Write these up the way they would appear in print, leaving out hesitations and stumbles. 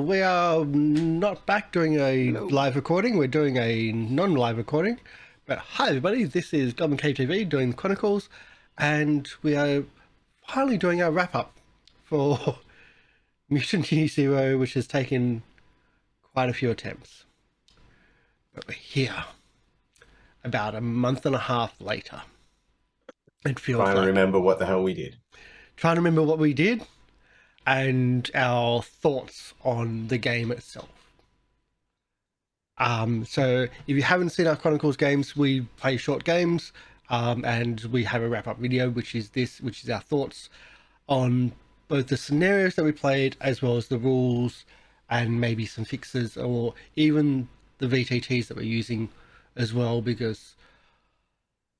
we are not back doing a live recording. We're doing a non-live recording. But hi everybody, this is Goblin Cave TV doing Chronicles, and we are finally doing our wrap-up for Mutant Year Zero, which has taken quite a few attempts. But we're here, about a month and a half later. It feels trying to remember what the hell we did. Trying to remember what we did, and our thoughts on the game itself. So if you haven't seen our Chronicles games, we play short games, and we have a wrap-up video, which is our thoughts on both the scenarios that we played, as well as the rules, and maybe some fixes, or even the VTTs that we're using as well, because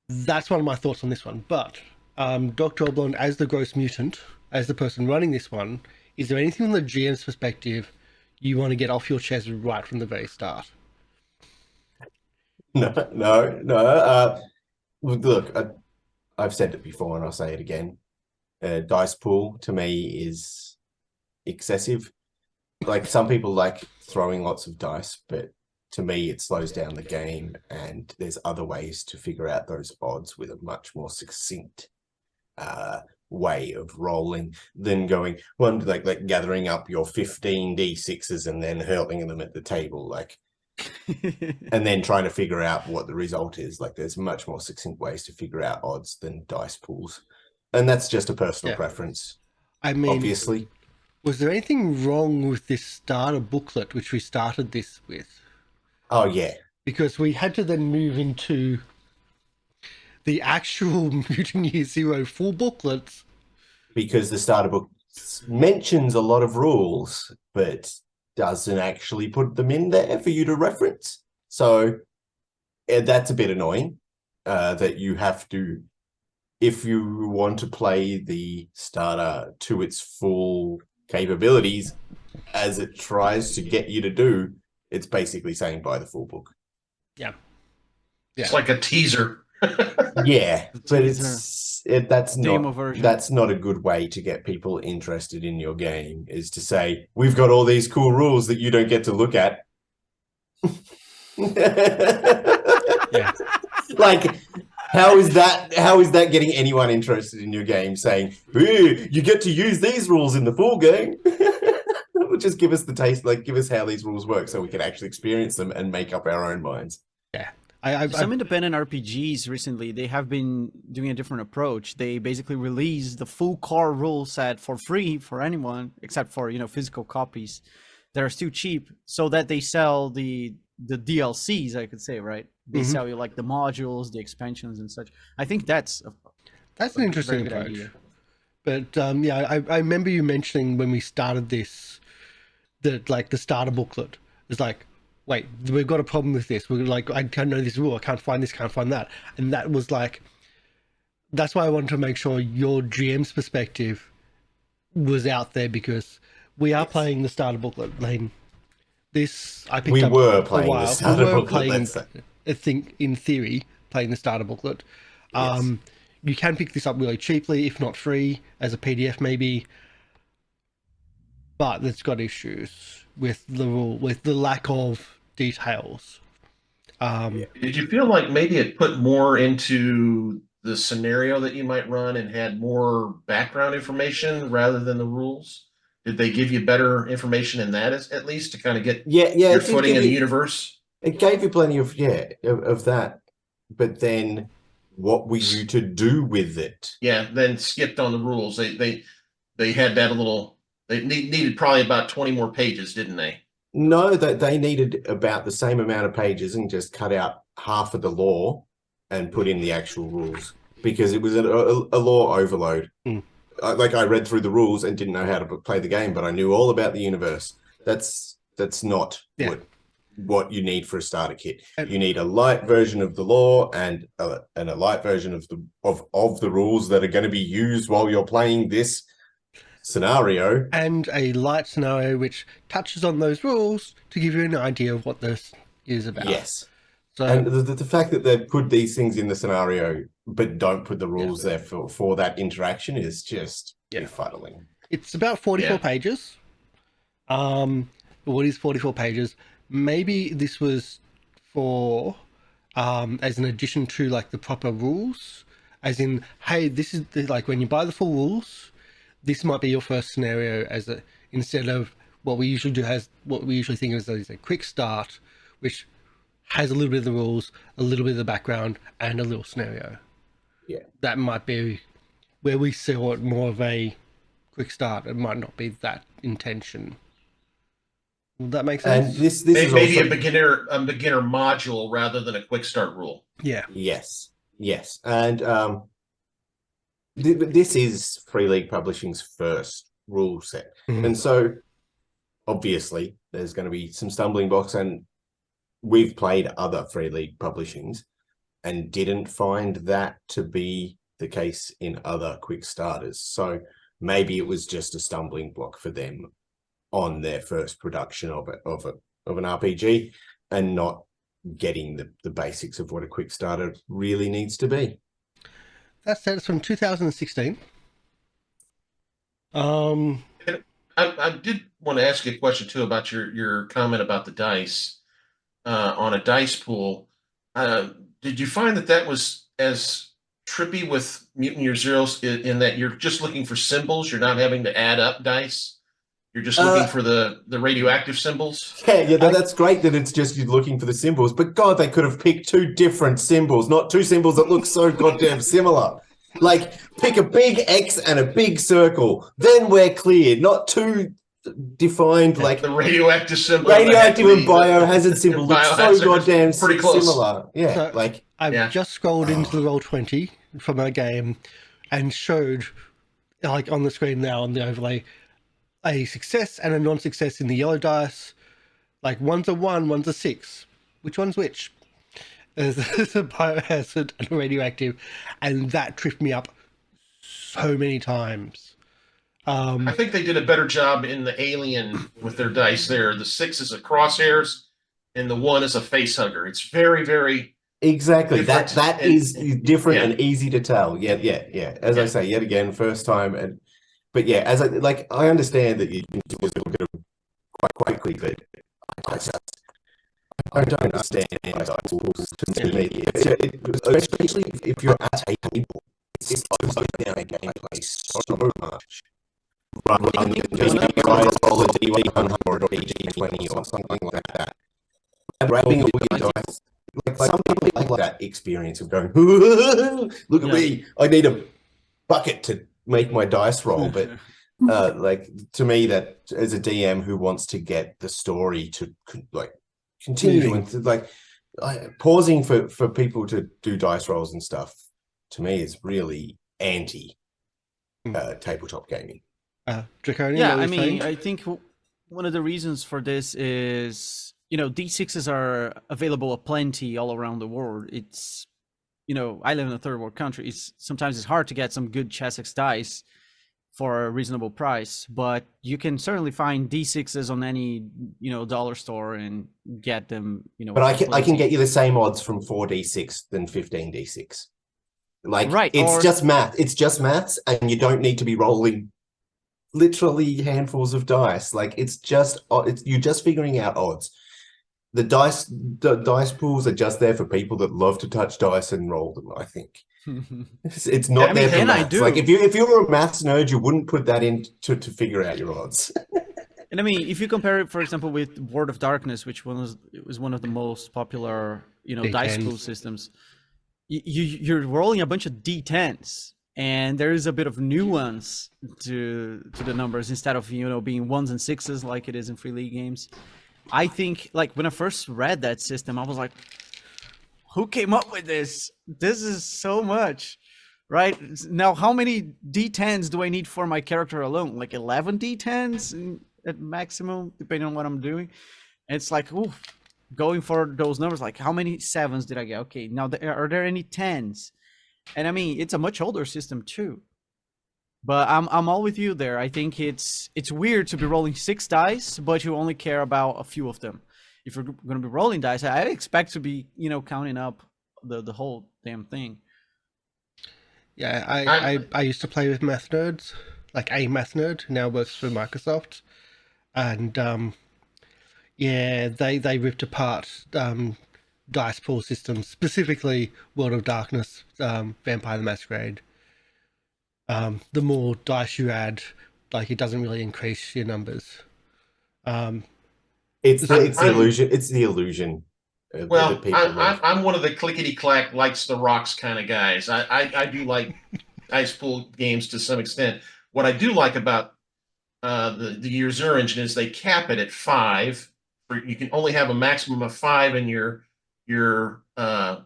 that's one of my thoughts on this one. But Dr. Oblong, as the gross mutant, as the person running this one, is there anything from the GM's perspective you want to get off your chest right from the very start? No. Look, I've said it before and I'll say it again. Dice pool to me is excessive. Like, some people like throwing lots of dice, but to me it slows down the game, and there's other ways to figure out those odds with a much more succinct way of rolling than going one like gathering up your 15 d6s and then hurling them at the table, like and then trying to figure out what the result is. Like, there's much more succinct ways to figure out odds than dice pools, and that's just a personal preference. I mean, obviously, was there anything wrong with this starter booklet which we started this with? Oh yeah, because we had to then move into the actual Mutant Year Zero full booklets, because the starter book mentions a lot of rules but doesn't actually put them in there for you to reference. So that's a bit annoying, that you have to, if you want to play the starter to its full capabilities, as it tries to get you to do, it's basically saying buy the full book. Yeah. It's like a teaser. Yeah, but that's not a good way to get people interested in your game, is to say, we've got all these cool rules that you don't get to look at. Yeah. Like, how is that getting anyone interested in your game, saying, hey, you get to use these rules in the full game? Just give us the taste, like, give us how these rules work so we can actually experience them and make up our own minds. Yeah. Some independent RPGs recently, they have been doing a different approach. They basically release the full core rule set for free for anyone, except for, physical copies that are still cheap, so that they sell the DLCs, I could say, right? They sell you like the modules, the expansions and such. I think that's an interesting approach. Idea. But I remember you mentioning when we started this that, like, the starter booklet is like, wait, we've got a problem with this. We're like, I can't know this rule. I can't find this, can't find that. And that was like, that's why I wanted to make sure your GM's perspective was out there, because we are playing the starter booklet. Like, this, I picked up were playing the starter booklet. I think, in theory, playing the starter booklet. Yes. You can pick this up really cheaply, if not free, as a PDF maybe. But it's got issues with the rule, with the lack of details. Did you feel like maybe it put more into the scenario that you might run and had more background information rather than the rules? Did they give you better information in that, at least, to kind of get your footing in the universe? It gave you plenty of that, but then what were you to do with it? Yeah, then skipped on the rules. They had that a little. They needed probably about 20 more pages, didn't they? No, that they needed about the same amount of pages and just cut out half of the lore and put in the actual rules, because it was a lore overload. Like, I read through the rules and didn't know how to play the game, but I knew all about the universe. That's not what you need for a starter kit. You need a light version of the lore and a light version of the rules that are going to be used while you're playing this scenario, and a light scenario which touches on those rules to give you an idea of what this is about. Yes. So, and the fact that they put these things in the scenario but don't put the rules there for that interaction is just befuddling. It's about 44 pages. what is 44 pages? Maybe this was for as an addition to like the proper rules, as in, hey, this is like when you buy the full rules, this might be your first scenario as a instead of what we usually do has what we usually think of as a quick start, which has a little bit of the rules, a little bit of the background, and a little scenario. Yeah, that might be where we saw it more of a quick start. It might not be that intention. Will that make sense? and this is Maybe also a beginner module rather than a quick start rule. Yeah. yes, and this is Free League Publishing's first rule set, and so obviously there's going to be some stumbling blocks, and we've played other Free League publishings and didn't find that to be the case in other quick starters. So maybe it was just a stumbling block for them on their first production of an RPG, and not getting the basics of what a quick starter really needs to be. That said, it's from 2016. I did want to ask you a question too about your comment about the dice on a dice pool. Did you find that was as trippy with Mutant Year Zeros in that you're just looking for symbols? You're not having to add up dice. You're just looking for the radioactive symbols. Yeah, that's great that it's just you're looking for the symbols. But God, they could have picked two different symbols, not two symbols that look so goddamn similar. Like, pick a big X and a big circle. Then we're clear. Not two defined, like... The radioactive symbol. Radioactive and biohazard symbol look so biohazard goddamn pretty close. similar. Yeah, So, like... I've just scrolled into the Roll20 from our game and showed, like on the screen now on the overlay, a success and a non-success in the yellow dice. Like one's a 1, one's a 6. Which one's which? There's a biohazard and a radioactive, and that tripped me up so many times. I think they did a better job in the Alien with their dice there. The 6 is a crosshairs, and the 1 is a face hugger. It's very, very Exactly. different. That is different and easy to tell. Yeah. As I say, yet again, first time, but yeah, as I understand that you look at them quite quickly, but I don't understand dice pools. To me, especially if you're at a table, it's slowing down a gameplay so much. Rather than just guys roll a D100 or a D20 or something like that. Grabbing all your dice. Like some people like that experience of going, look at me, I need a bucket to make my dice roll. But like, to me, that as a DM who wants to get the story to like continue and to, like pausing for people to do dice rolls and stuff, to me is really anti tabletop gaming. Drakonyan, Yeah, I mean, I think one of the reasons for this is, D6s are available aplenty all around the world. It's, I live in a third world country. Sometimes it's hard to get some good Chessex dice for a reasonable price, but you can certainly find D6s on any, dollar store and get them, But I can get you the same odds from 4d6 than 15d6. Like, right, it's just math. It's just maths, and you don't need to be rolling literally handfuls of dice. Like, you're just figuring out odds. The dice pools are just there for people that love to touch dice and roll them, I think. It's not there for maths. Like, if you were a maths nerd, you wouldn't put that in to figure out your odds. And I mean, if you compare it, for example, with World of Darkness, which was one of the most popular, dice pool systems, you're rolling a bunch of D10s, and there is a bit of nuance to the numbers instead of being 1s and 6s like it is in Free League games. I think, like, when I first read that system, I was like, who came up with this? This is so much, right? Now, how many D10s do I need for my character alone? Like 11 D10s at maximum, depending on what I'm doing. And it's like, ooh, going for those numbers, like how many 7s did I get? Okay, now are there any 10s? And I mean, it's a much older system too. But I'm all with you there. I think it's weird to be rolling 6 dice, but you only care about a few of them. If you're going to be rolling dice, I'd expect to be, counting up the whole damn thing. Yeah, I used to play with math nerds, like a math nerd who now works for Microsoft, and Yeah, they ripped apart dice pool systems, specifically World of Darkness, Vampire the Masquerade. The more dice you add, like it doesn't really increase your numbers. It's the I'm- illusion. It's the illusion. Well, that people love. I'm one of the clickety clack likes the rocks kind of guys. I do like dice pool games to some extent. What I do like about the Year Zero engine is they cap it at 5. You can only have a maximum of 5 in your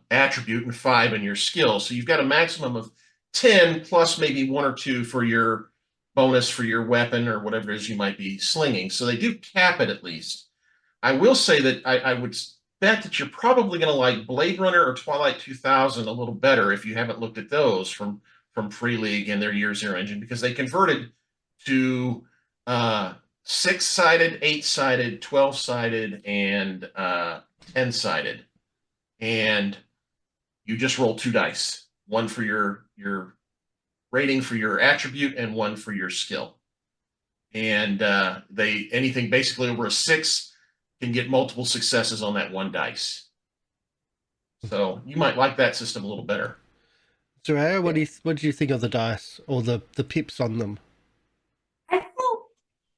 attribute and 5 in your skill. So you've got a maximum of 10 plus maybe 1 or 2 for your bonus for your weapon or whatever it is you might be slinging. So they do cap it at least. I will say that I would bet that you're probably going to like Blade Runner or Twilight 2000 a little better if you haven't looked at those from Free League and their Year Zero engine, because they converted to 6-sided, 8-sided, 12-sided, and 10-sided, and you just roll 2 dice, one for your rating for your attribute and one for your skill. And they anything basically over a 6 can get multiple successes on that 1 dice. So you might like that system a little better. Zaraeea, what do you think of the dice or the pips on them? I think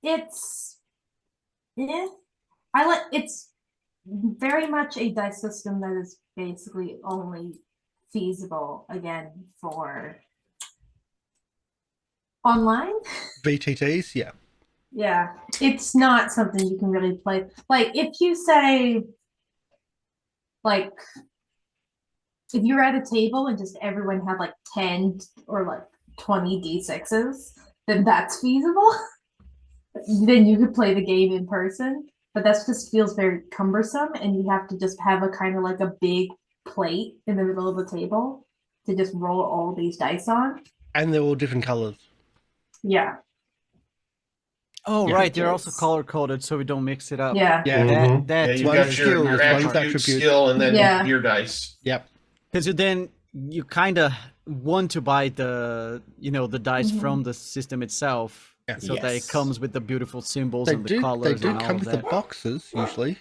it's it's very much a dice system that is basically only feasible again for online. VTTs, yeah. Yeah, it's not something you can really play. Like if you say, like, if you're at a table and just everyone had like 10 or like 20 D6s, then that's feasible. Then you could play the game in person. But that just feels very cumbersome, and you have to just have a kind of like a big plate in the middle of the table to just roll all these dice on. And they're all different colors. Yeah. Oh, Yeah. right. They're also color coded, so we don't mix it up. Yeah. Yeah. Mhm. That You've One got skill, your one's attribute, attribute. skill, and then Yeah. your dice. Yep. because then you kind of want to buy the the dice Mhm. from the system itself, Yeah. so that it Yes. comes with the beautiful symbols They and the do colors. they do and all come of with the that. boxes usually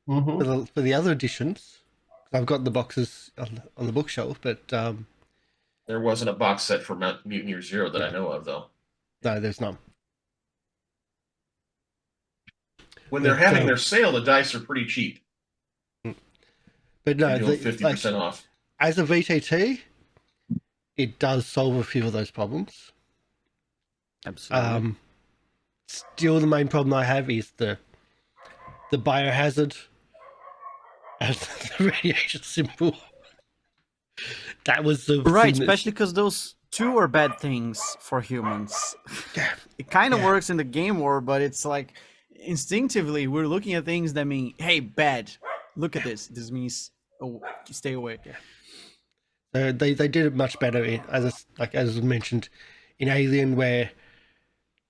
Mhm. for the other editions. I've got the boxes on the bookshelf, but There wasn't a box set for Mutant Year Zero that I know of, though. no, there's none. When they're But, having their sale, the dice are pretty cheap. But no, They're doing 50% off. as a VTT, it does solve a few of those problems. Absolutely. Still, the main problem I have is the biohazard and the radiation symbol. That was the Right, thing that- especially because those two are bad things for humans. Yeah. It kind of Yeah. works in the game world, but it's like instinctively we're looking at things that mean, hey, bad. Look at this. This means stay away. They did it much better as mentioned in Alien, where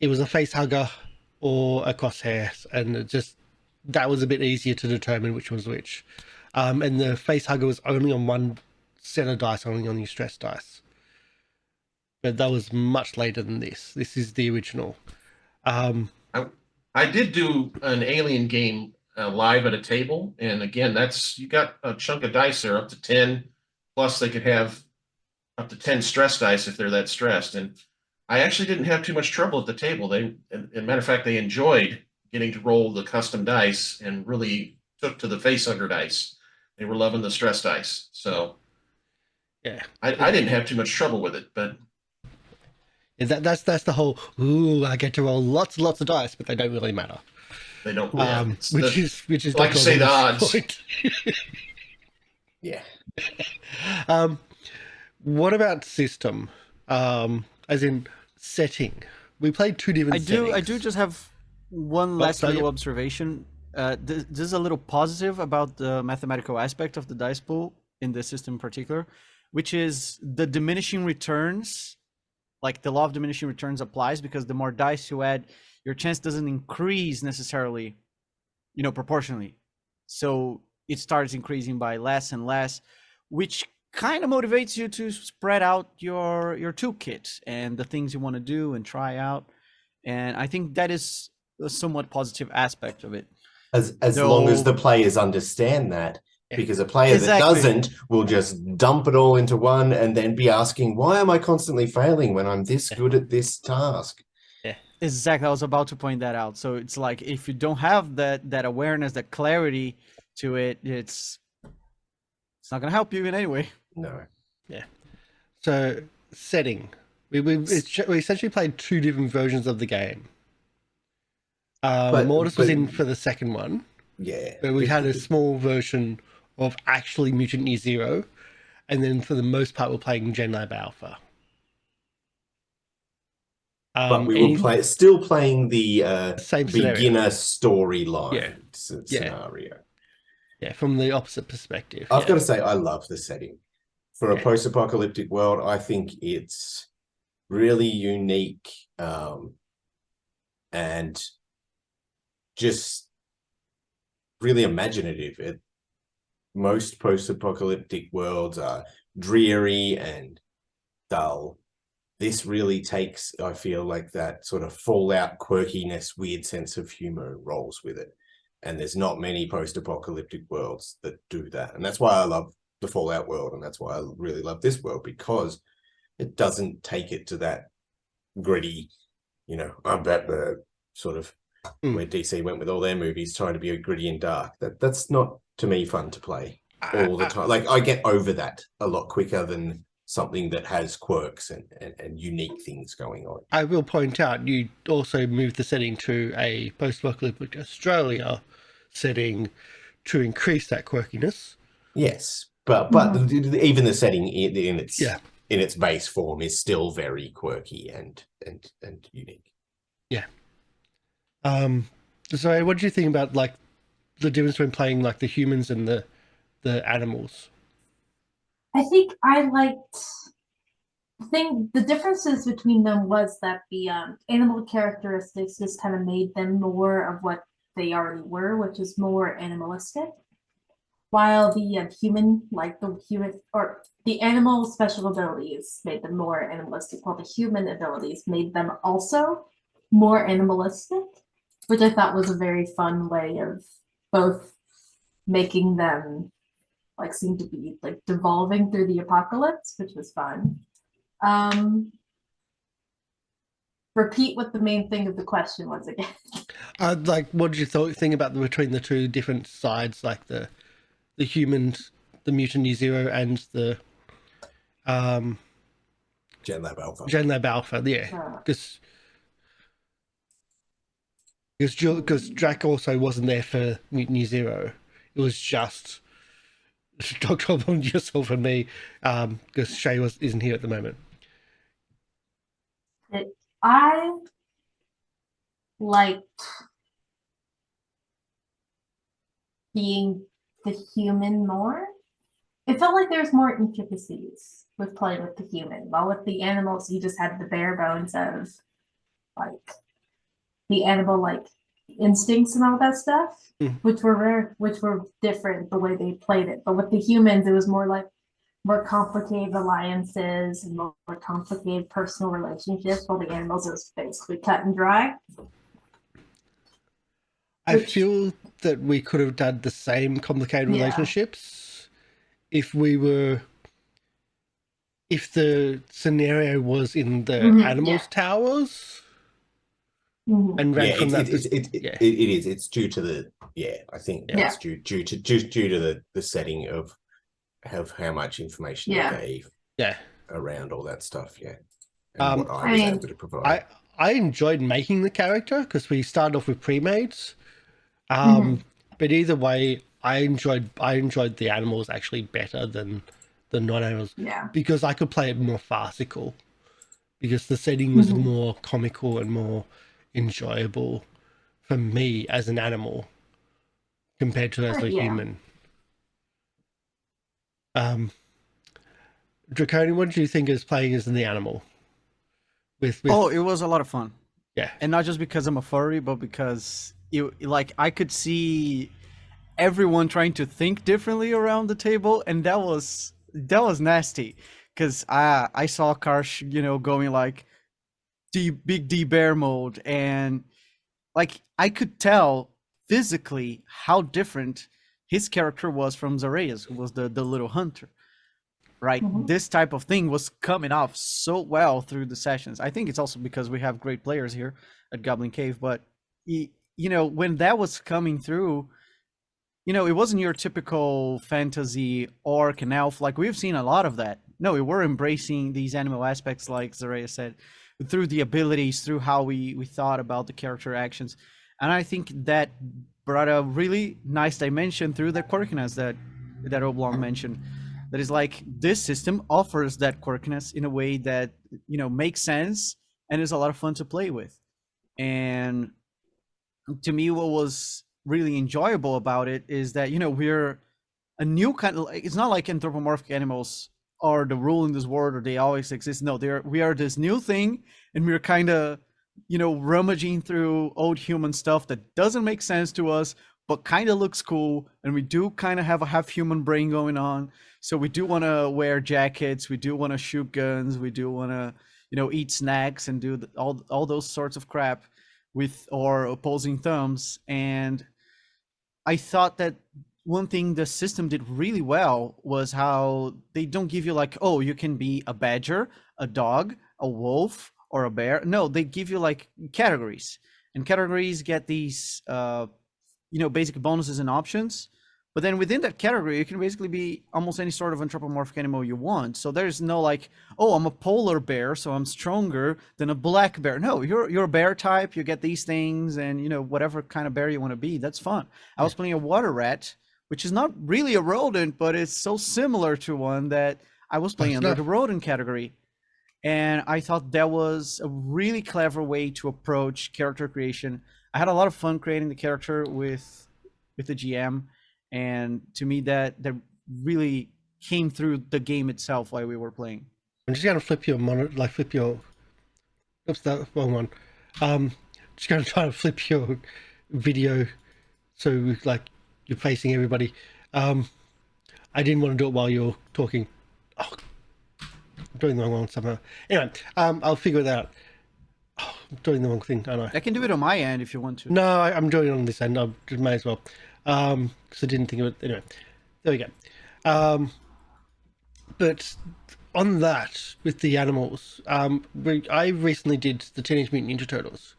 it was a face hugger or a crosshair, and that was a bit easier to determine which was which. And the face hugger was only on one set of dice, only on your stress dice. But that was much later than this. This is the original. I did do an Alien game live at a table, and again, you got a chunk of dice there, up to 10. Plus, they could have up to 10 stress dice if they're that stressed. And I actually didn't have too much trouble at the table. As a matter of fact, they enjoyed getting to roll the custom dice and really took to the facehugger dice. They were loving the stress dice. So Yeah, I didn't have too much trouble with it, but that's the whole. Ooh, I get to roll lots and lots of dice, but they don't really matter. they don't. Which is like to say the Goblins' odds. point. Yeah. What about system? As in setting. We played two different settings. I do just have one last sorry, little yeah. observation. This is a little positive about the mathematical aspect of the dice pool in this system in particular, which is the diminishing returns. Like the law of diminishing returns applies, because the more dice you add, your chance doesn't increase necessarily, proportionally. So it starts increasing by less and less, which kind of motivates you to spread out your toolkit and the things you want to do and try out. And I think that is a somewhat positive aspect of it. As long as No. the players understand that, Yeah. because a player that Exactly. doesn't will just dump it all into one and then be asking, why am I constantly failing when I'm this good at this task? Exactly. I was about to point that out. So it's like if you don't have that awareness, that clarity to it, it's not gonna help you in any way. No. So setting, we essentially played two different versions of the game. Mortis was in for the second one, Yeah. but we had a small version of actually Mutant Year Zero, and then for the most part we're playing GenLab Alpha. But we were still playing the same beginner storyline scenario. Yeah, from the opposite perspective. I've got to say, I love the setting. For a post-apocalyptic world, I think it's really unique and just really imaginative. Most post-apocalyptic worlds are dreary and dull. This really takes, I feel like, that sort of Fallout quirkiness, weird sense of humor and rolls with it. And there's not many post-apocalyptic worlds that do that. And that's why I love the Fallout world, and that's why I really love this world, because it doesn't take it to that gritty, I'm Batman sort of where DC went with all their movies, trying to be gritty and dark. That's not, to me, fun to play all the time. Like, I get over that a lot quicker than something that has quirks and unique things going on. I will point out, you also moved the setting to a post-apocalyptic Australia setting to increase that quirkiness. Yes, but even the setting in its base form is still very quirky and unique. Yeah. So what do you think about like the difference between playing like the humans and the animals? I think the differences between them was that the animal characteristics just kind of made them more of what they already were, which is more animalistic. While the the animal special abilities made them more animalistic, while the human abilities made them also more animalistic, which I thought was a very fun way of both making them like seem to be like devolving through the apocalypse, which was fun. Repeat what the main thing of the question was again. Like, what did you think about between the two different sides, like the humans, the Mutant Year Zero, and the GenLab Alpha. GenLab Alpha, yeah, because Drac also wasn't there for Mutant Year Zero. It was just Dr. Oblong, yourself, and me, because Shay isn't here at the moment. I liked being the human more. It felt like there was more intricacies with playing with the human. While with the animals, you just had the bare bones of like the animal like instincts and all that stuff, which were different the way they played it. But with the humans, it was more complicated alliances and more complicated personal relationships, while the animals it was basically cut and dry. I feel that we could have done the same complicated relationships if the scenario was in the animals' towers and ran from that. It is. It's due to the I think that's due to the setting of how much information they gave around all that stuff. And what I was able to provide. I enjoyed making the character because we started off with pre-mades. But either way, I enjoyed the animals actually better than the non-animals. Yeah. Because I could play it more farcical. Because the setting was more comical and more enjoyable for me as an animal compared to as a human. Drakonyan, what did you think as playing as the animal? Oh, it was a lot of fun. Yeah. And not just because I'm a furry, but because I could see everyone trying to think differently around the table, and that was nasty. Because I saw Karsh, going like big D bear mode, and like I could tell physically how different his character was from Zaraea's, who was the little hunter. Right, this type of thing was coming off so well through the sessions. I think it's also because we have great players here at Goblin Cave, but you know, when that was coming through, you know, it wasn't your typical fantasy orc and elf. Like, we've seen a lot of that. No, we were embracing these animal aspects, like Zaraeea said, through the abilities, through how we thought about the character actions. And I think that brought a really nice dimension through the quirkiness that Oblong mentioned. That is like, this system offers that quirkiness in a way that, you know, makes sense and is a lot of fun to play with. And to me, what was really enjoyable about it is that, you know, we're a new kind of, it's not like anthropomorphic animals are the rule in this world or they always exist. No, we are this new thing, and we're kind of, you know, rummaging through old human stuff that doesn't make sense to us, but kind of looks cool. And we do kind of have a half human brain going on. So we do want to wear jackets. We do want to shoot guns. We do want to, you know, eat snacks and do all those sorts of crap with our opposing thumbs. And I thought that one thing the system did really well was how they don't give you like, oh, you can be a badger, a dog, a wolf, or a bear. No, they give you like categories, and categories get these, you know, basic bonuses and options. But then within that category, you can basically be almost any sort of anthropomorphic animal you want. So there's no like, oh, I'm a polar bear, so I'm stronger than a black bear. No, you're a bear type. You get these things, and, you know, whatever kind of bear you want to be, that's fun. I was playing a water rat, which is not really a rodent, but it's so similar to one that I was playing under the rodent category. And I thought that was a really clever way to approach character creation. I had a lot of fun creating the character with the GM. And to me, that really came through the game itself while we were playing. I'm just gonna flip your monitor, like flip your. Oops, that wrong one. Just gonna try to flip your video so like you're facing everybody. I didn't want to do it while you're talking. Oh, I'm doing the wrong one somehow. Anyway, I'll figure that out. Oh, I'm doing the wrong thing. I know. I can do it on my end if you want to. No, I'm doing it on this end. I may as well. Because I didn't think of it. Anyway, there we go. But on that, with the animals, I recently did the Teenage Mutant Ninja Turtles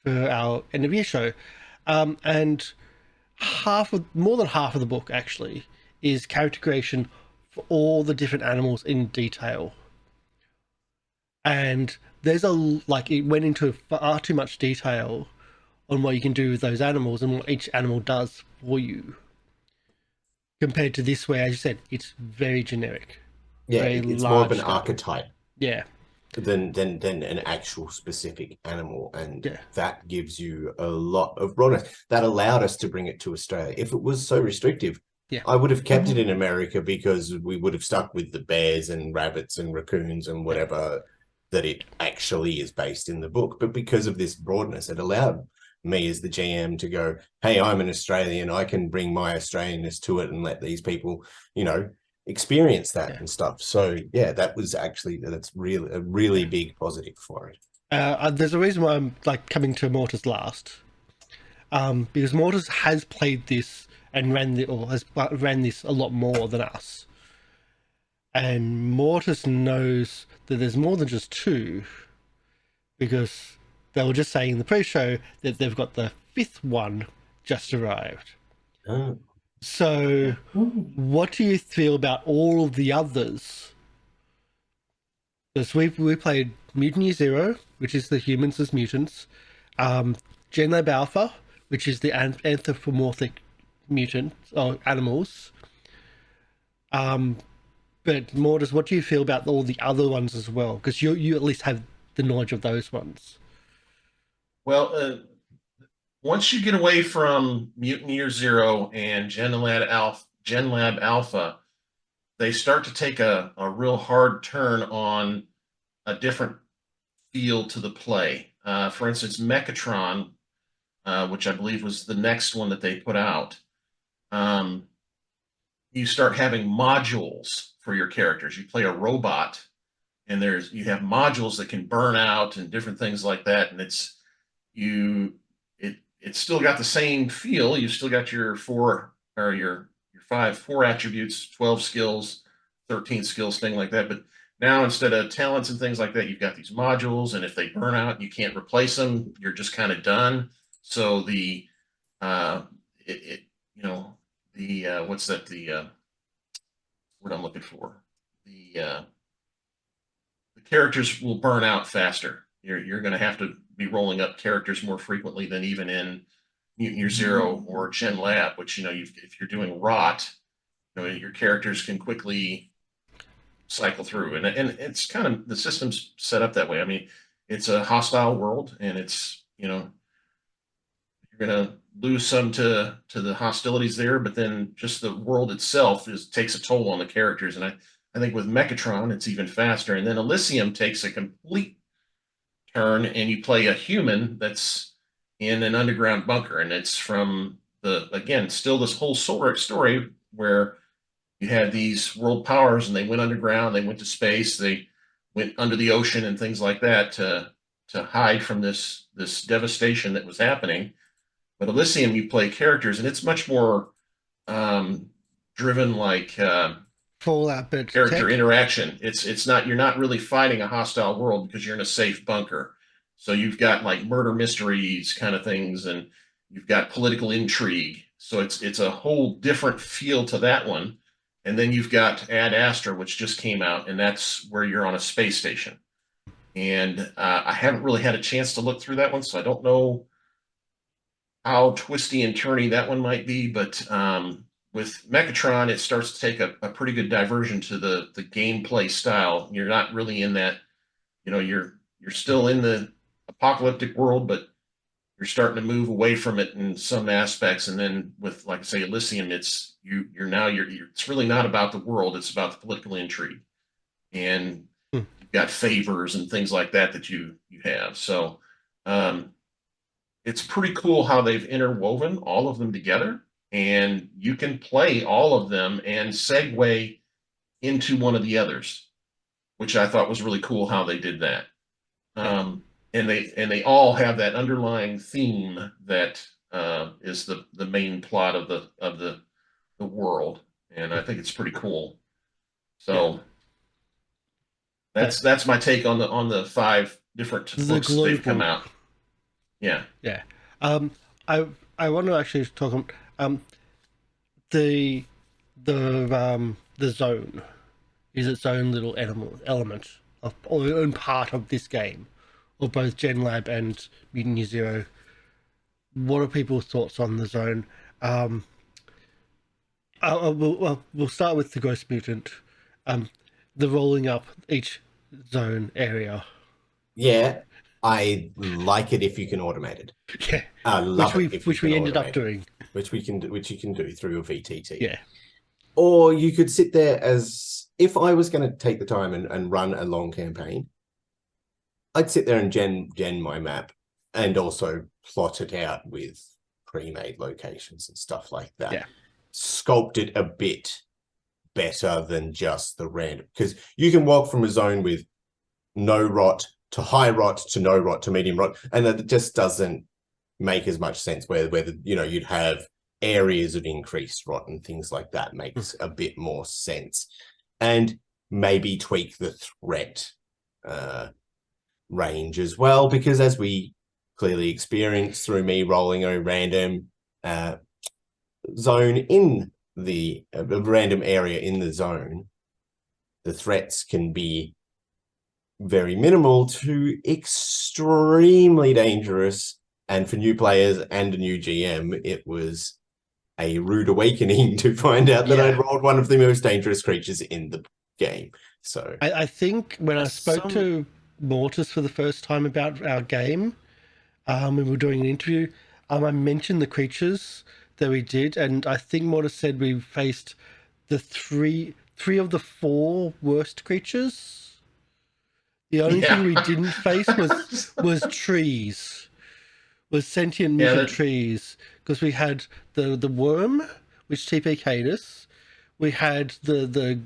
for our end of year show, and more than half of the book actually is character creation for all the different animals in detail. And there's it went into far too much detail on what you can do with those animals and what each animal does for you, compared to this, where, as you said, it's very generic. Yeah, very it's more of an stuff. archetype. Yeah. Than an actual specific animal, and Yeah. that gives you a lot of broadness. That allowed us to bring it to Australia. If it was so restrictive, I would have kept it in America, because we would have stuck with the bears and rabbits and raccoons and whatever that it actually is based in the book. But because of this broadness, it allowed me as the GM to go, hey, I'm an Australian, I can bring my Australianness to it and let these people, you know, experience that and stuff. So yeah, that's really a really big positive for it. There's a reason why I'm like coming to Mortis last, because Mortis has played this and has ran this a lot more than us, and Mortis knows that there's more than just two, because they were just saying in the pre-show that they've got the fifth one just arrived. Oh. So what do you feel about all of the others? Because we played Mutant Year Zero, which is the humans as mutants, GenLab Alpha, which is the anthropomorphic mutants or animals. But Mortis, what do you feel about all the other ones as well? Because you at least have the knowledge of those ones. Well, once you get away from Mutant Year Zero and GenLab Alpha, they start to take a real hard turn on a different feel to the play. For instance, Mechatron, which I believe was the next one that they put out, you start having modules for your characters. You play a robot, and you have modules that can burn out and different things like that, and it's still got the same feel. You've still got your four attributes, 12 skills, 13 skills, thing like that. But now instead of talents and things like that, you've got these modules, and if they burn out, you can't replace them. You're just kind of done. So the what's that? The word I'm looking for. The characters will burn out faster. You're going to have to be rolling up characters more frequently than even in Mutant Year Zero or Gen Lab, which if you're doing rot, your characters can quickly cycle through, and it's kind of the system's set up that way. I mean, it's a hostile world, and it's you're gonna lose some to the hostilities there, but then just the world itself takes a toll on the characters, and I think with Mechatron it's even faster, and then Elysium takes a complete turn, and you play a human that's in an underground bunker, and it's from still this whole story where you had these world powers, and they went underground, they went to space, they went under the ocean and things like that to hide from this devastation that was happening. But Elysium, you play characters, and it's much more driven like Fallout, but character tech. interaction. You're not really fighting a hostile world because you're in a safe bunker. So you've got like murder mysteries kind of things, and you've got political intrigue. So it's a whole different feel to that one. And then you've got Ad Astra, which just came out, and that's where you're on a space station. And I haven't really had a chance to look through that one, so I don't know how twisty and turny that one might be. But with Mechatron, it starts to take a pretty good diversion to the gameplay style. You're not really in that, you're still in the apocalyptic world, but you're starting to move away from it in some aspects. And then with, like I say, Elysium, it's really not about the world, it's about the political intrigue, and you've got favors and things like that you have. So it's pretty cool how they've interwoven all of them together, and you can play all of them and segue into one of the others, which I thought was really cool how they did that. And they all have that underlying theme that is the main plot of the world, and I think it's pretty cool. So that's my take on the 5 different books they've come out. Yeah. I want to actually talk the zone is its own little element of, or own part of this game, or both Gen Lab and Mutant Year Zero. What are people's thoughts on the zone? We'll start with the Ghost Mutant. The rolling up each zone area. Yeah, I like it if you can automate it. Yeah, I love which we ended up doing. Which you can do through a VTT. Yeah. Or you could sit there as if I was going to take the time and run a long campaign. I'd sit there and gen my map and also plot it out with pre-made locations and stuff like that. Yeah. Sculpt it a bit better than just the random, because you can walk from a zone with no rot to high rot to no rot to medium rot, and that just doesn't make as much sense. Where you'd have areas of increased rot and things like that makes a bit more sense, and maybe tweak the threat range as well, because as we clearly experienced through me rolling a random zone in the random area in the zone, the threats can be very minimal to extremely dangerous. And for new players and a new GM, it was a rude awakening to find out that I'd rolled one of the most dangerous creatures in the game. So I think when I spoke to Mortis for the first time about our game, when we were doing an interview, I mentioned the creatures that we did, and I think Mortis said we faced the three of the 4 worst creatures. The only thing we didn't face was trees, was sentient mutant trees, because we had the worm, which TPK'd us. We had the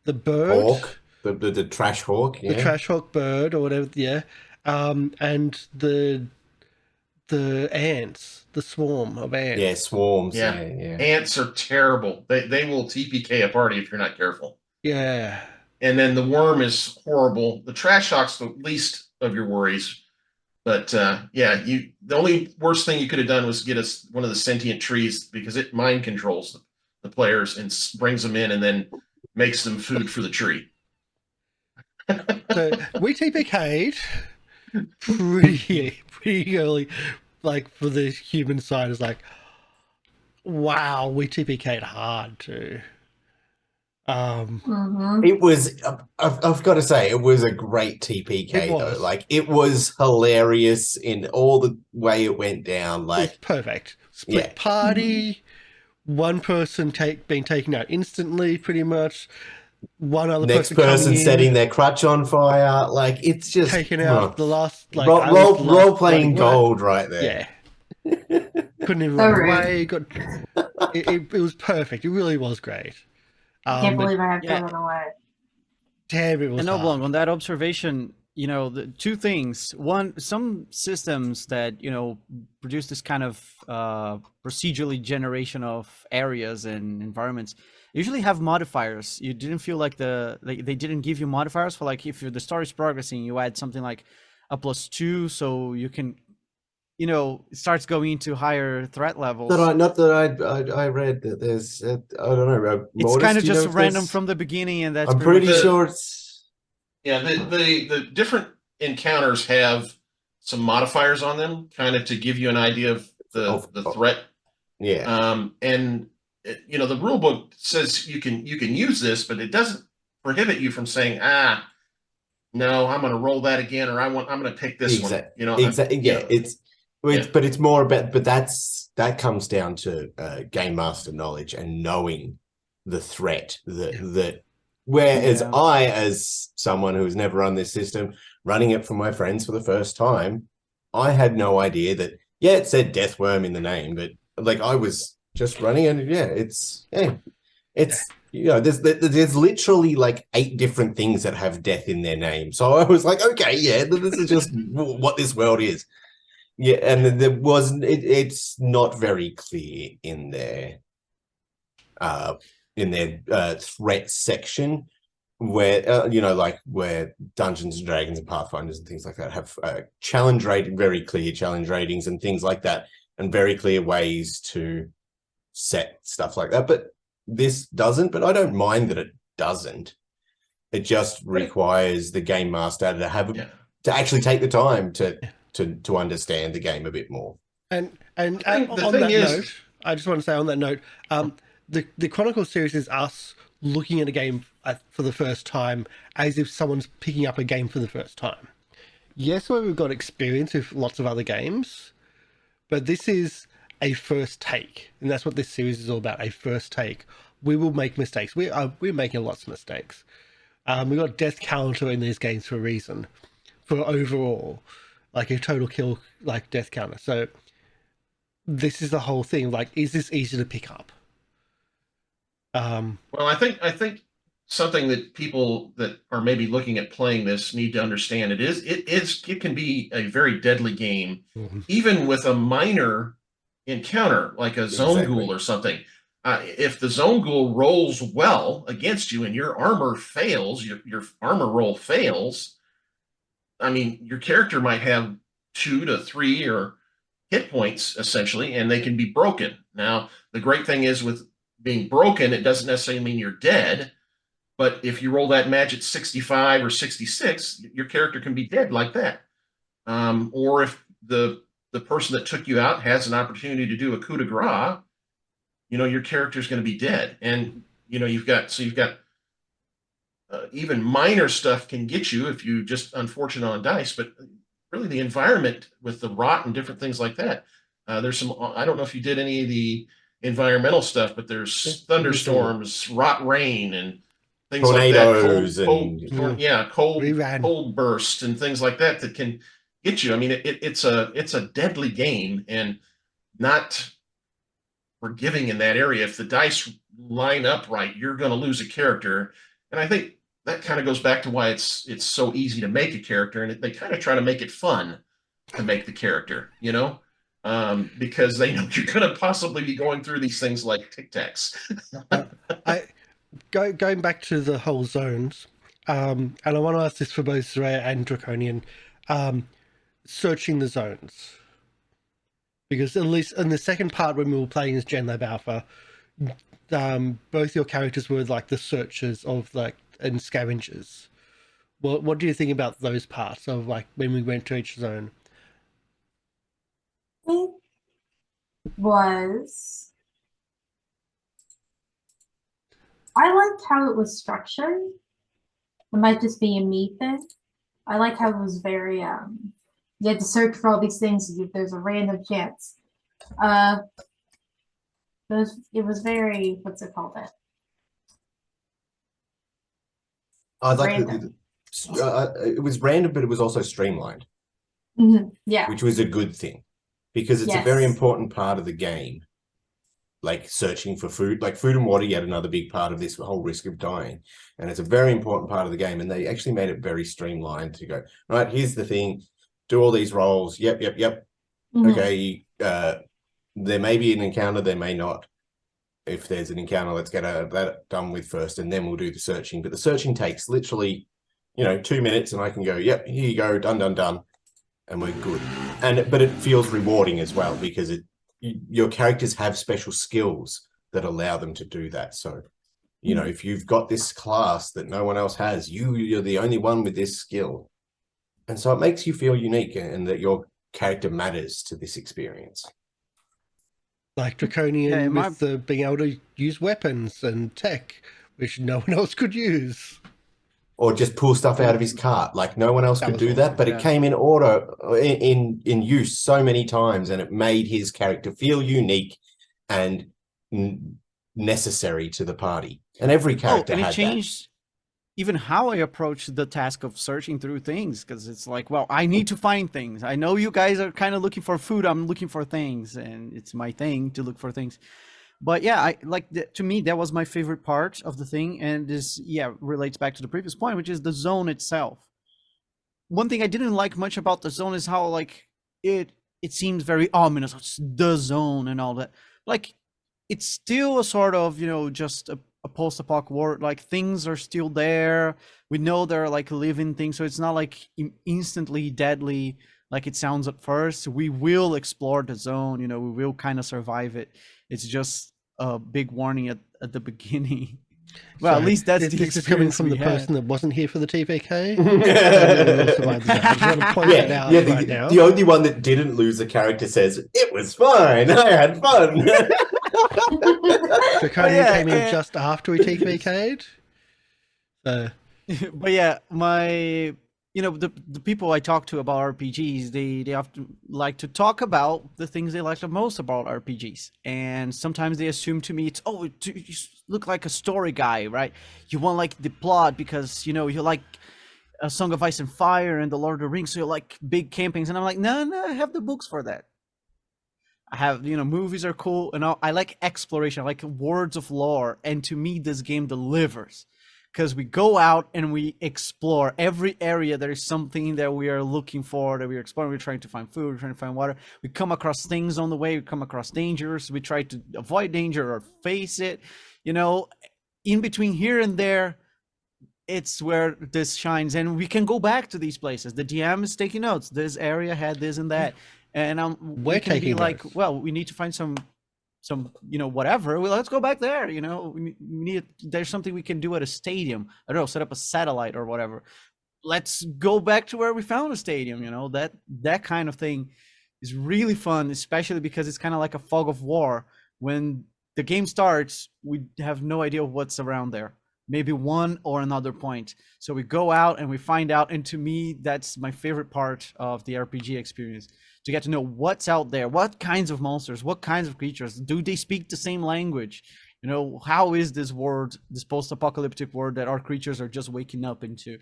bird, hawk, the trash hawk, the trash hawk bird or whatever, and the ants, the swarm of ants. Yeah, swarms. Yeah. Yeah. Ants are terrible. They will TPK a party if you're not careful. Yeah. And then the worm is horrible. The trash hawk's the least of your worries. But yeah, the only worst thing you could have done was get us one of the sentient trees, because it mind controls the players and brings them in and then makes them food for the tree. So we TPK'd pretty early, like for the human side is like, wow, we TPK'd hard too. It was, I've got to say, it was a great TPK though. Like, it was hilarious in all the way it went down. Like, it was perfect. Split party, one person being taken out instantly, pretty much. One other next person setting their crutch on fire. Like, it's just taking out the last like role playing gold right there. Yeah. Couldn't even run away. It was perfect. It really was great. I can't believe I have to run away. Damn, it was And hard. Oblong, on that observation, the two things. One, some systems that, produce this kind of procedurally generation of areas and environments usually have modifiers. You didn't feel like they didn't give you modifiers for, like, if the story is progressing, you add something like a +2, so you can, it starts going into higher threat levels. Not that I read that there's, I don't know. It's Mortis, kind of just random from the beginning, and that's I'm pretty sure it's. Yeah, the different encounters have some modifiers on them, kind of to give you an idea of the threat. Yeah. And the rule book says you can use this, but it doesn't prohibit you from saying, no, I'm going to roll that again, or I'm going to pick this one. Exactly. Yeah, but it's more about, but that comes down to game master knowledge and knowing the threat that. Whereas I, as someone who's never run this system, running it for my friends for the first time, I had no idea that. Yeah, it said death worm in the name, but like I was just running, and it's there's literally like 8 different things that have death in their name. So I was like, okay, yeah, this is just what this world is. Yeah, and then there wasn't. It's not very clear in their threat section, where where Dungeons and Dragons and Pathfinders and things like that have very clear challenge ratings and things like that, and very clear ways to set stuff like that. But this doesn't. But I don't mind that it doesn't. It just requires the game master to actually take the time to understand the game a bit more. And on that note, I just want to say on that note, the Chronicles series is us looking at a game for the first time as if someone's picking up a game for the first time. Yes, we've got experience with lots of other games, but this is a first take, and that's what this series is all about, a first take. We will make mistakes. We're making lots of mistakes. We got death counter in these games for a reason, for overall, like a total kill, like death counter. So this is the whole thing. Like, is this easy to pick up? Well, I think something that people that are maybe looking at playing this need to understand it can be a very deadly game, even with a minor encounter like a zone ghoul or something. If the zone ghoul rolls well against you and your armor fails, your armor roll fails, I mean, your character might have 2 to 3 or hit points essentially, and they can be broken. Now, the great thing is with being broken, it doesn't necessarily mean you're dead, but if you roll that magic 65 or 66, your character can be dead like that. Or if the person that took you out has an opportunity to do a coup de grace, your character is going to be dead. And you've got even minor stuff can get you if you just unfortunate on dice, but really the environment with the rot and different things like that. There's some, I don't know if you did any of the environmental stuff, but there's thunderstorms, rot rain, and things tornadoes, like that. Cold bursts and things like that can get you. I mean, it's a deadly game and not forgiving in that area. If the dice line up right, you're going to lose a character. And I think that kind of goes back to why it's so easy to make a character, and they kind of try to make it fun to make the character, because they know you're going to possibly be going through these things like Tic Tacs. Going back to the whole zones, and I want to ask this for both Zaraeea and Drakonyan, searching the zones. Because at least in the second part when we were playing as Gen Lab Alpha, both your characters were like the searchers of and scavengers. What do you think about those parts of like when we went to each zone? It was. I liked how it was structured. It might just be a me thing. I like how it was very you had to search for all these things if there's a random chance. It was very, what's it called? I'd like Random. it was random, but it was also streamlined, Yeah. which was a good thing because it's a very important part of the game. Like searching for food, like food and water, yet another big part of this whole risk of dying. And it's a very important part of the game. And they actually made it very streamlined to go, right, here's the thing, do all these rolls. Yep. Okay. There may be an encounter, there may not. If there's an encounter, let's get that done with first, and then we'll do the searching. But the searching takes literally, 2 minutes, and I can go, yep, here you go, done, and we're good. But it feels rewarding as well because your characters have special skills that allow them to do that. So, if you've got this class that no one else has, you're the only one with this skill, and so it makes you feel unique and that your character matters to this experience. Like Drakonyan with being able to use weapons and tech, which no one else could use. Or just pull stuff out of his cart. Like no one else could do that, but it came in order, in use so many times, and it made his character feel unique and necessary to the party. And every character and it had changed even how I approach the task of searching through things, because it's like, well, I need to find things. I know you guys are kind of looking for food. I'm looking for things, and it's my thing to look for things. But yeah, to me, that was my favorite part of the thing. And this, relates back to the previous point, which is the zone itself. One thing I didn't like much about the zone is how it seems very ominous. It's the zone and all that. Like, it's still a sort of, just a post-apoc world. Like, things are still there. We know they're like living things, so it's not like instantly deadly like it sounds at first. We will explore the zone, we will kind of survive it. It's just a big warning at the beginning. Well, at least that's the this is coming from the person that wasn't here for the TVK. I just want to point that out right now. The only one that didn't lose a character says, it was fine, I had fun. Drakonyan came in just after we TVK'd. But yeah, the people I talk to about RPGs, they often like to talk about the things they like the most about RPGs. And sometimes they assume to me, you look like a story guy, right? You want like the plot because, you like A Song of Ice and Fire and The Lord of the Rings, so you like big campaigns. And I'm like, no, I have the books for that. I have, movies are cool. And I like exploration, I like words of lore. And to me, this game delivers. Because we go out and we explore every area. There is something that we are looking for, that we're exploring. We're trying to find food, we're trying to find water. We come across things on the way. We come across dangers. We try to avoid danger or face it. In between here and there, it's where this shines. And we can go back to these places. The DM is taking notes. This area had this and that. And we can be like, well, we need to find some whatever. Well, let's go back there. We need, there's something we can do at a stadium. I don't know, set up a satellite or whatever. Let's go back to where we found a stadium. That kind of thing is really fun, especially because it's kind of like a fog of war. When the game starts, we have no idea what's around there. Maybe one or another point. So we go out and we find out. And to me, that's my favorite part of the RPG experience. To get to know what's out there, what kinds of monsters, what kinds of creatures, do they speak the same language? How is this world, this post-apocalyptic world that our creatures are just waking up into?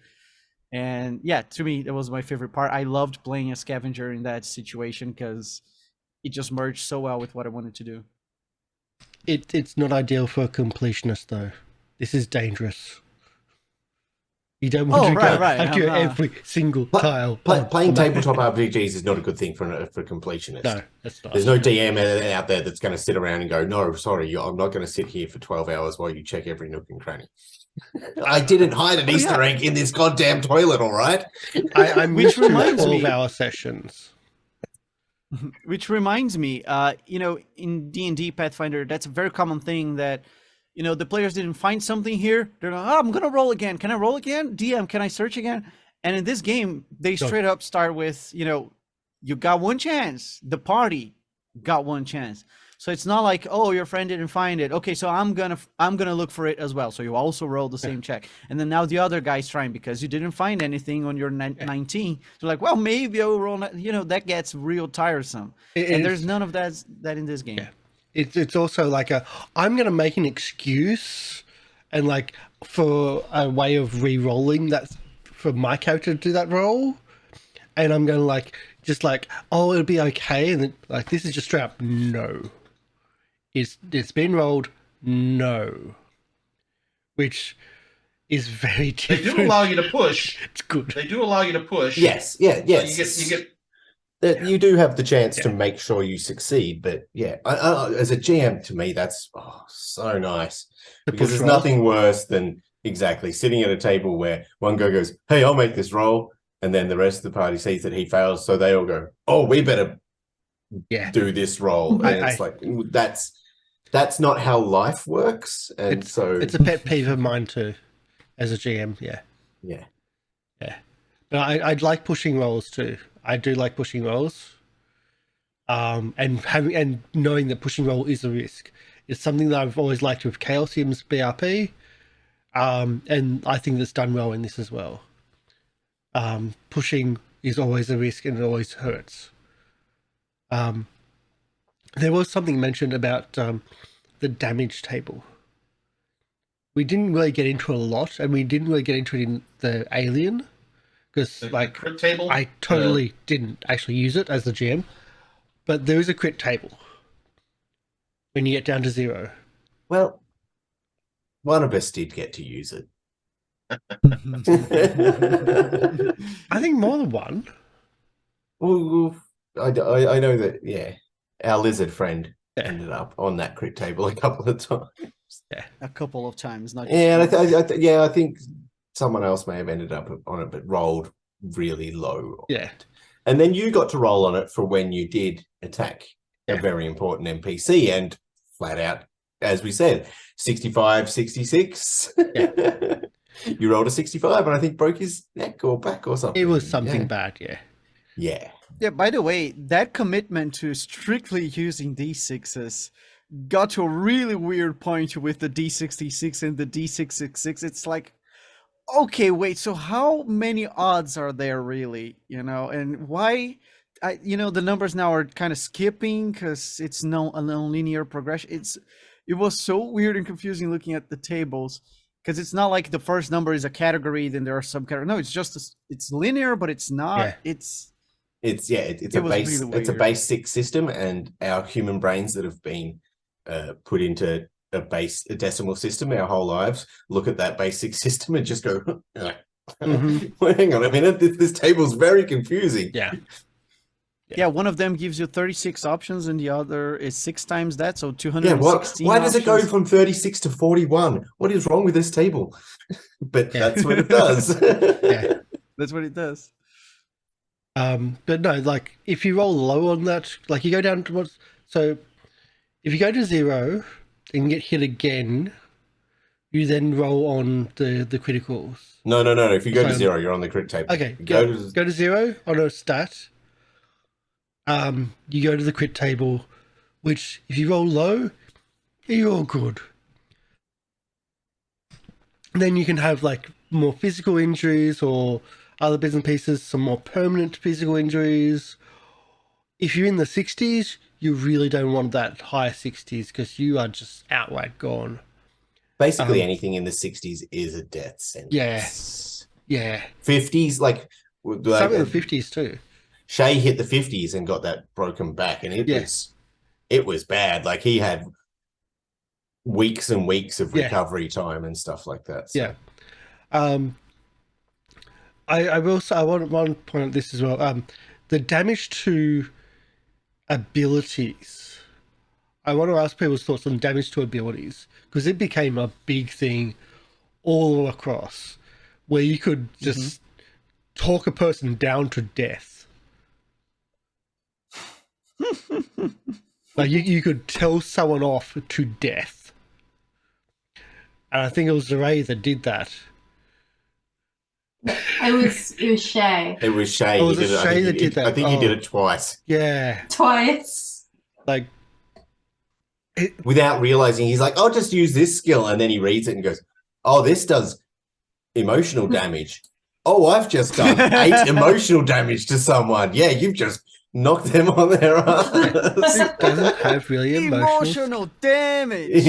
And yeah, to me, that was my favorite part. I loved playing a scavenger in that situation because it just merged so well with what I wanted to do. It's not ideal for a completionist though. This is dangerous. You don't want to go right. after every single tile. Playing tabletop RPGs is not a good thing for completionists. No, that's not. There's no DM out there that's going to sit around and go, no, sorry, I'm not going to sit here for 12 hours while you check every nook and cranny. I didn't hide an Easter egg in this goddamn toilet, all right? I'm used to reminds me- 12-hour sessions. Which reminds me, in D&D Pathfinder, that's a very common thing that, the players didn't find something here. They're like, I'm going to roll again. Can I roll again? DM, can I search again? And in this game, they straight up start with, you got one chance. The party got one chance. So it's not like, oh, your friend didn't find it. Okay, so I'm gonna look for it as well. So you also roll the same check. And then now the other guy's trying because you didn't find anything on your 19. So like, well, maybe I'll roll. That gets real tiresome. And there's none of that in this game. Yeah. It's also like I'm going to make an excuse and like for a way of re-rolling that for my character to do that roll. And I'm going to oh, it'll be okay. And then, this is just straight up, no. It's been rolled, no. Which is very different. They do allow you to push. It's good. They do allow you to push. Yes. So you get you do have the chance to make sure you succeed, but as a GM, to me, that's so nice because there's nothing worse than sitting at a table where one guy goes, "Hey, I'll make this roll," and then the rest of the party sees that he fails, so they all go, "Oh, we better do this roll." And it's like that's not how life works, and it's a pet peeve of mine too, as a GM. Yeah. But I'd like pushing rolls too. I do like pushing rolls, and knowing that pushing roll is a risk. It's something that I've always liked with Chaosium's BRP, and I think that's done well in this as well. Pushing is always a risk and it always hurts. There was something mentioned about the damage table. We didn't really get into it a lot, and we didn't really get into it in the Alien. Because the crit table? I totally didn't actually use it as the GM, but there is a crit table when you get down to 0. Well, one of us did get to use it. I think more than one. Well, I know that. Our lizard friend ended up on that crit table a couple of times. A couple of times, not just I think someone else may have ended up on it, but rolled really low. Yeah. And then you got to roll on it for when you did attack a very important NPC, and flat out, as we said, 65, 66. Yeah. You rolled a 65 and I think broke his neck or back or something. It was something bad, Yeah. Yeah, by the way, that commitment to strictly using D6s got to a really weird point with the D66 and the D666. It's like, okay, wait, so how many odds are there really, and why, the numbers now are kind of skipping because it's a non-linear progression. It was so weird and confusing looking at the tables because it's not like the first number is a category, then there are subcategories. No, it's just, it's linear, but it's not. Yeah. It's a base 6 system, and our human brains that have been put into a decimal system our whole lives look at that base 6 system and just go, well, hang on a minute, this table's very confusing. Yeah, one of them gives you 36 options and the other is 6 times that, so 216 why does it go from 36 to 41? What is wrong with this table? But that's what it does. That's what it does. But no, if you roll low on that, you go down to so if you go to 0 and get hit again, you then roll on the criticals. No. If you go to 0, you're on the crit table. Okay, go to 0 on a stat. You go to the crit table, which if you roll low, you're all good. Then you can have more physical injuries or other bits and pieces, some more permanent physical injuries. If you're in the 60s, you really don't want that high 60s because you are just outright gone. Basically, anything in the 60s is a death sentence. Yeah. 50s, some in the 50s too. Shay hit the 50s and got that broken back, and it was bad. He had weeks and weeks of recovery time and stuff like that. So. Yeah. I will say, I want to point out this as well. The damage to abilities. I want to ask people's thoughts on damage to abilities, because it became a big thing all across, where you could just talk a person down to death. Like you could tell someone off to death. And I think it was Zaraeea that did that. It was Shay. It was Shay. Oh, was He it did Shay that did that? I think he did it twice. Yeah. Twice. Like, Without realizing, he's like, I'll just use this skill. And then he reads it and goes, oh, this does emotional damage. Oh, I've just done 8 emotional damage to someone. Yeah, you've just knocked them on their ass. it doesn't have really Emotional damage.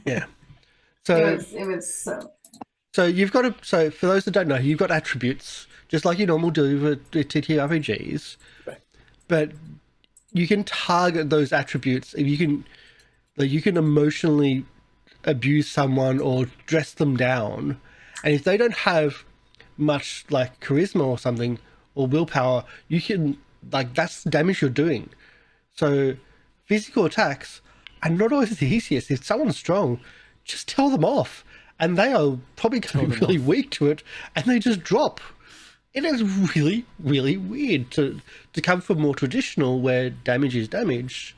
Yeah. So It was so. So you've got to. So for those that don't know, you've got attributes, just like you normally do with TTRPGs, but you can target those attributes. If you can, like, you can emotionally abuse someone or dress them down, and if they don't have much like charisma or something or willpower, you can, like, that's the damage you're doing. So physical attacks are not always the easiest. If someone's strong, just tell them off, and they are probably going to be really weak to it, and they just drop. It is really, really weird to come from more traditional where damage is damage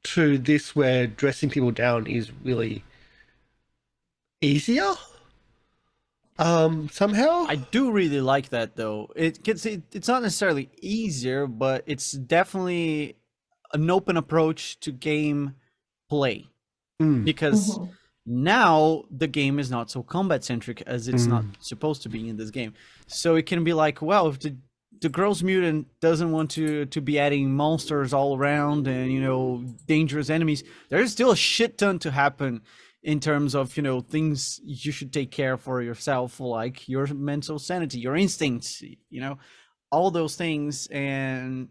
to this where dressing people down is really easier. Somehow. I do really like that though. It's not necessarily easier, but it's definitely an open approach to game play. Because now the game is not so combat centric as it's not supposed to be in this game. So it can be like, well, if the gross mutant doesn't want to be adding monsters all around and, you know, dangerous enemies, there's still a shit ton to happen in terms of, you know, things you should take care for yourself, like your mental sanity, your instincts, you know, all those things. And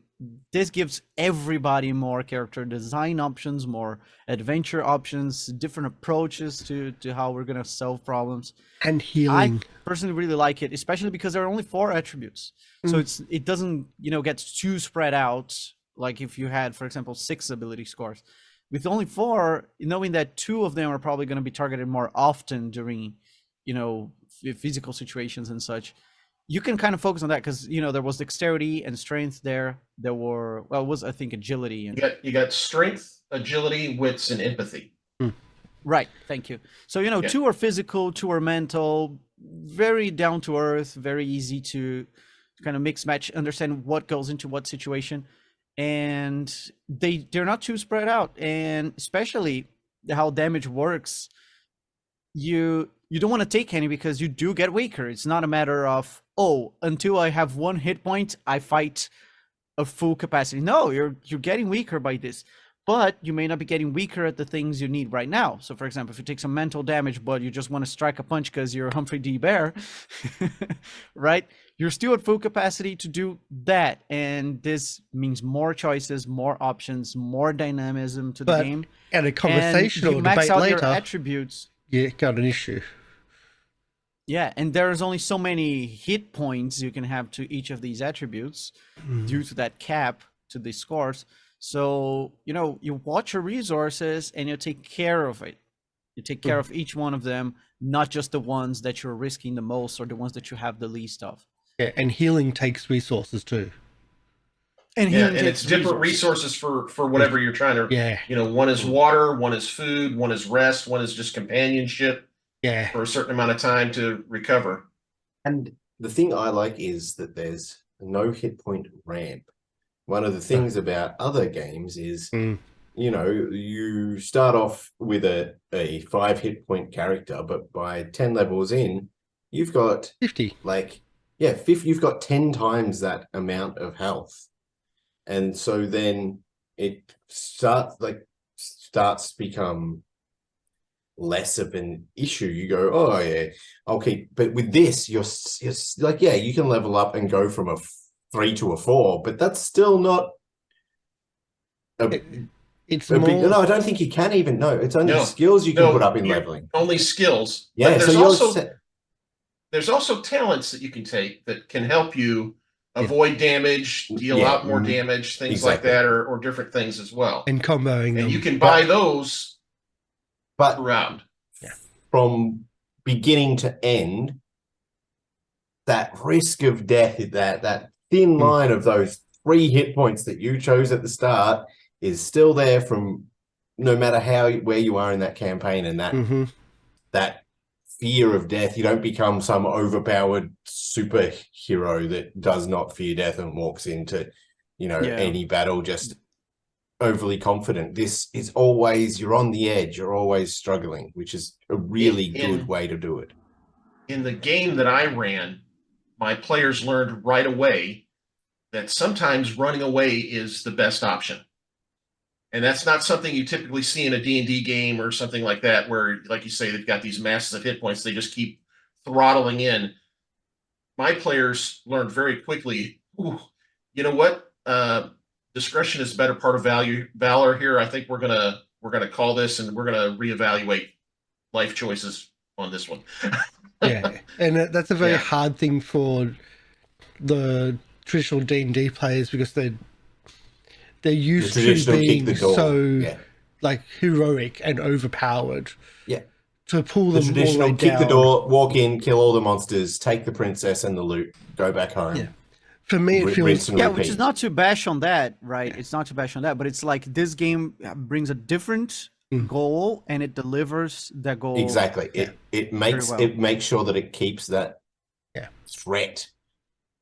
this gives everybody more character design options, more adventure options, different approaches to how we're going to solve problems. And healing. I personally really like it, especially because there are only 4 attributes. So it doesn't, you know, get too spread out. Like if you had, for example, 6 ability scores. With only 4, knowing that 2 of them are probably going to be targeted more often during, you know, physical situations and such, you can kind of focus on that because, you know, there was dexterity and strength there. There were, well, it was, I think, agility. And You got strength, agility, wits, and empathy. Right. Thank you. So, you know, 2 are physical, 2 are mental, very down to earth, very easy to kind of mix match, understand what goes into what situation. And they're not too spread out. And especially how damage works, you don't want to take any because you do get weaker. It's not a matter of, oh, until I have 1 hit point, I fight a full capacity. No, you're getting weaker by this. But you may not be getting weaker at the things you need right now. So, for example, if you take some mental damage, but you just want to strike a punch because you're Humphrey D. Bear, right? You're still at full capacity to do that. And this means more choices, more options, more dynamism to the game. And a conversation or max debate out later, your attributes. you got an issue. Yeah, and there's only so many hit points you can have to each of these attributes due to that cap to the scores. So, you know, you watch your resources and you take care of it. You take care of each one of them, not just the ones that you're risking the most or the ones that you have the least of. Yeah, and healing takes resources too. And it's different resources for whatever you're trying to. Yeah. You know, one is water, one is food, one is rest, one is just companionship. Yeah. For a certain amount of time to recover. And the thing I like is that there's no hit point ramp. One of the things about other games is, you know, you start off with a 5 hit point character, but by 10 levels in, you've got 50. You've got 10 times that amount of health. And so then it starts to become less of an issue. You go, oh yeah, okay. But with this, you're like, yeah, you can level up and go from a 3 to a 4, but that's still not it's a more... big, no, I don't think you can even. No, it's only skills you can put up in leveling. Only skills. Yeah, but so there's also there's also talents that you can take that can help you avoid damage, deal out more damage, things like that, or different things as well. And comboing them. And you can buy those throughout. From beginning to end, that risk of death, that thin line of those 3 hit points that you chose at the start is still there from no matter where you are in that campaign, and that fear of death. You don't become some overpowered superhero that does not fear death and walks into, any battle just overly confident. This is always, you're on the edge, you're always struggling, which is a really good way to do it. In the game that I ran, my players learned right away that sometimes running away is the best option. And that's not something you typically see in a D&D game or something like that, where, like you say, they've got these masses of hit points. They just keep throttling in. My players learned very quickly, you know what? Discretion is a better part of valor here. I think we're gonna call this, and we're gonna reevaluate life choices on this one. Yeah, and that's a very hard thing for the traditional D&D players, because they're used to being so like heroic and overpowered. Yeah. To pull them all the way down. Kick the door, walk in, kill all the monsters, take the princess and the loot, go back home. Yeah. For me, it feels which is not to bash on that, right? It's not to bash on that, but it's like this game brings a different goal, and it delivers that goal. Exactly. It makes sure that it keeps that threat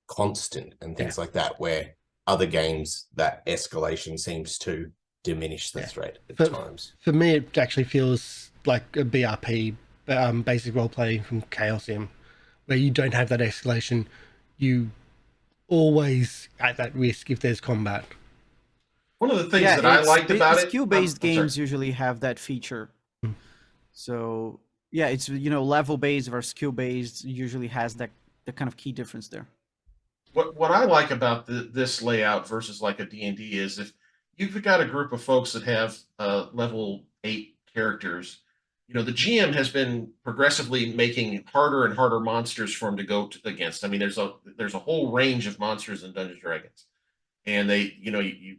constant and things like that, where other games, that escalation seems to diminish the threat at times. For me, it actually feels like a BRP, basic role playing from Chaosium, where you don't have that escalation. You always at that risk if there's combat. One of the things that I liked about it, skill-based games usually have that feature. So it's level-based versus skill-based usually has the kind of key difference there. What I like about this layout versus like a D&D is, if you've got a group of folks that have level 8 characters, the GM has been progressively making harder and harder monsters for them to go against. I mean, there's a whole range of monsters in Dungeons & Dragons, and they,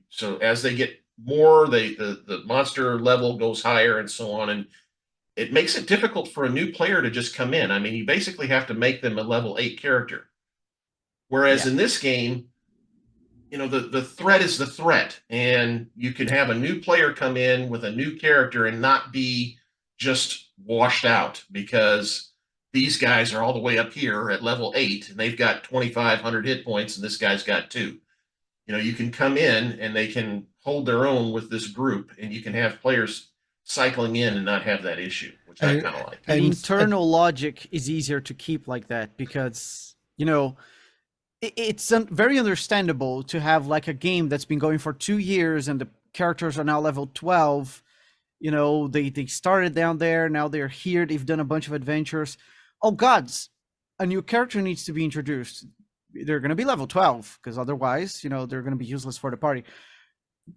so as they get more, the monster level goes higher and so on, and it makes it difficult for a new player to just come in. I mean, you basically have to make them a level 8 character. Whereas in this game, the threat is the threat, and you can have a new player come in with a new character and not be just washed out, because these guys are all the way up here at level 8 and they've got 2,500 hit points and this guy's got 2. You can come in and they can hold their own with this group, and you can have players cycling in and not have that issue, which I kind of like. The internal logic is easier to keep like that, because, it's very understandable to have like a game that's been going for 2 years and the characters are now level 12. They started down there, now they're here, they've done a bunch of adventures. Oh gods, a new character needs to be introduced. They're going to be level 12, because otherwise, they're going to be useless for the party.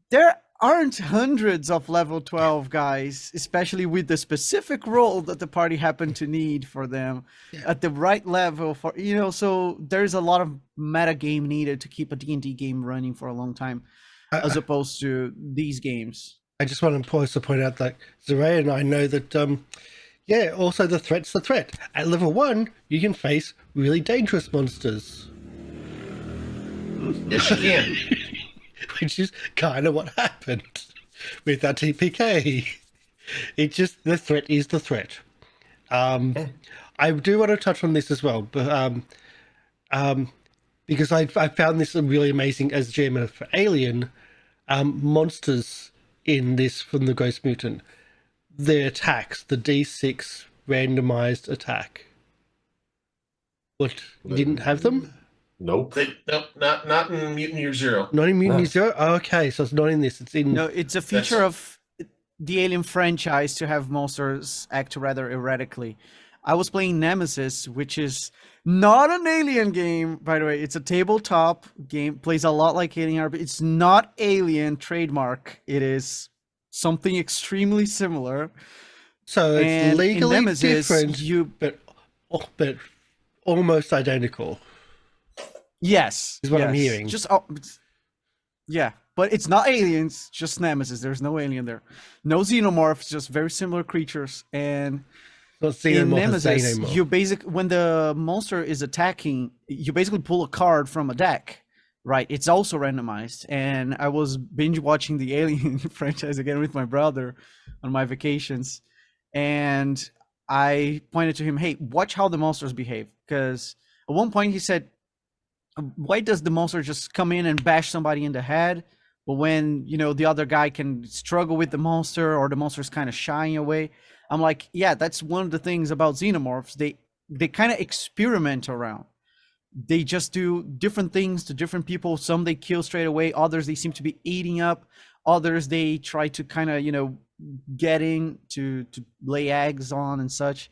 There aren't hundreds of level 12 guys, especially with the specific role that the party happened to need for them at the right level for, so there's a lot of meta game needed to keep a D&D game running for a long time, as opposed to these games. I just want to pause to point out that Zaraeea and I know that, also the threat's the threat. At level 1, you can face really dangerous monsters. Yes, you can. Which is kind of what happened with our TPK. The threat is the threat. I do want to touch on this as well, but because I found this really amazing as GM for Alien. Monsters in this from the Ghost Mutant, their attacks, the D6 randomized attack. What, you didn't have them? Nope. Not in Mutant Year Zero. Not in Mutant Year Zero? Oh, okay, so it's not in this. It's in. No, it's a feature of the Alien franchise to have monsters act rather erratically. I was playing Nemesis, which is not an Alien game, by the way. It's a tabletop game, plays a lot like Alien RPG. It's not Alien trademark. It is something extremely similar. So it's legally Nemesis, different, but almost identical. Yes, Is what I'm yes. hearing. Just yeah, but it's not aliens, just nemesis. There's no alien there, no xenomorphs, just very similar creatures. And Not in Xenomorph as Nemesis, Xenomorph. you basically, when the monster is attacking, you basically pull a card from a deck, right? It's also randomized. And I was binge watching the Alien franchise again with my brother on my vacations, and I pointed to him, "Hey, watch how the monsters behave." Because at one point he said, "Why does the monster just come in and bash somebody in the head? But when, you know, the other guy can struggle with the monster, or the monster's kind of shying away." I'm like, yeah, that's one of the things about xenomorphs. They kind of experiment around. They just do different things to different people. Some they kill straight away. Others they seem to be eating up. Others they try to kind of, you know, get in to lay eggs on and such.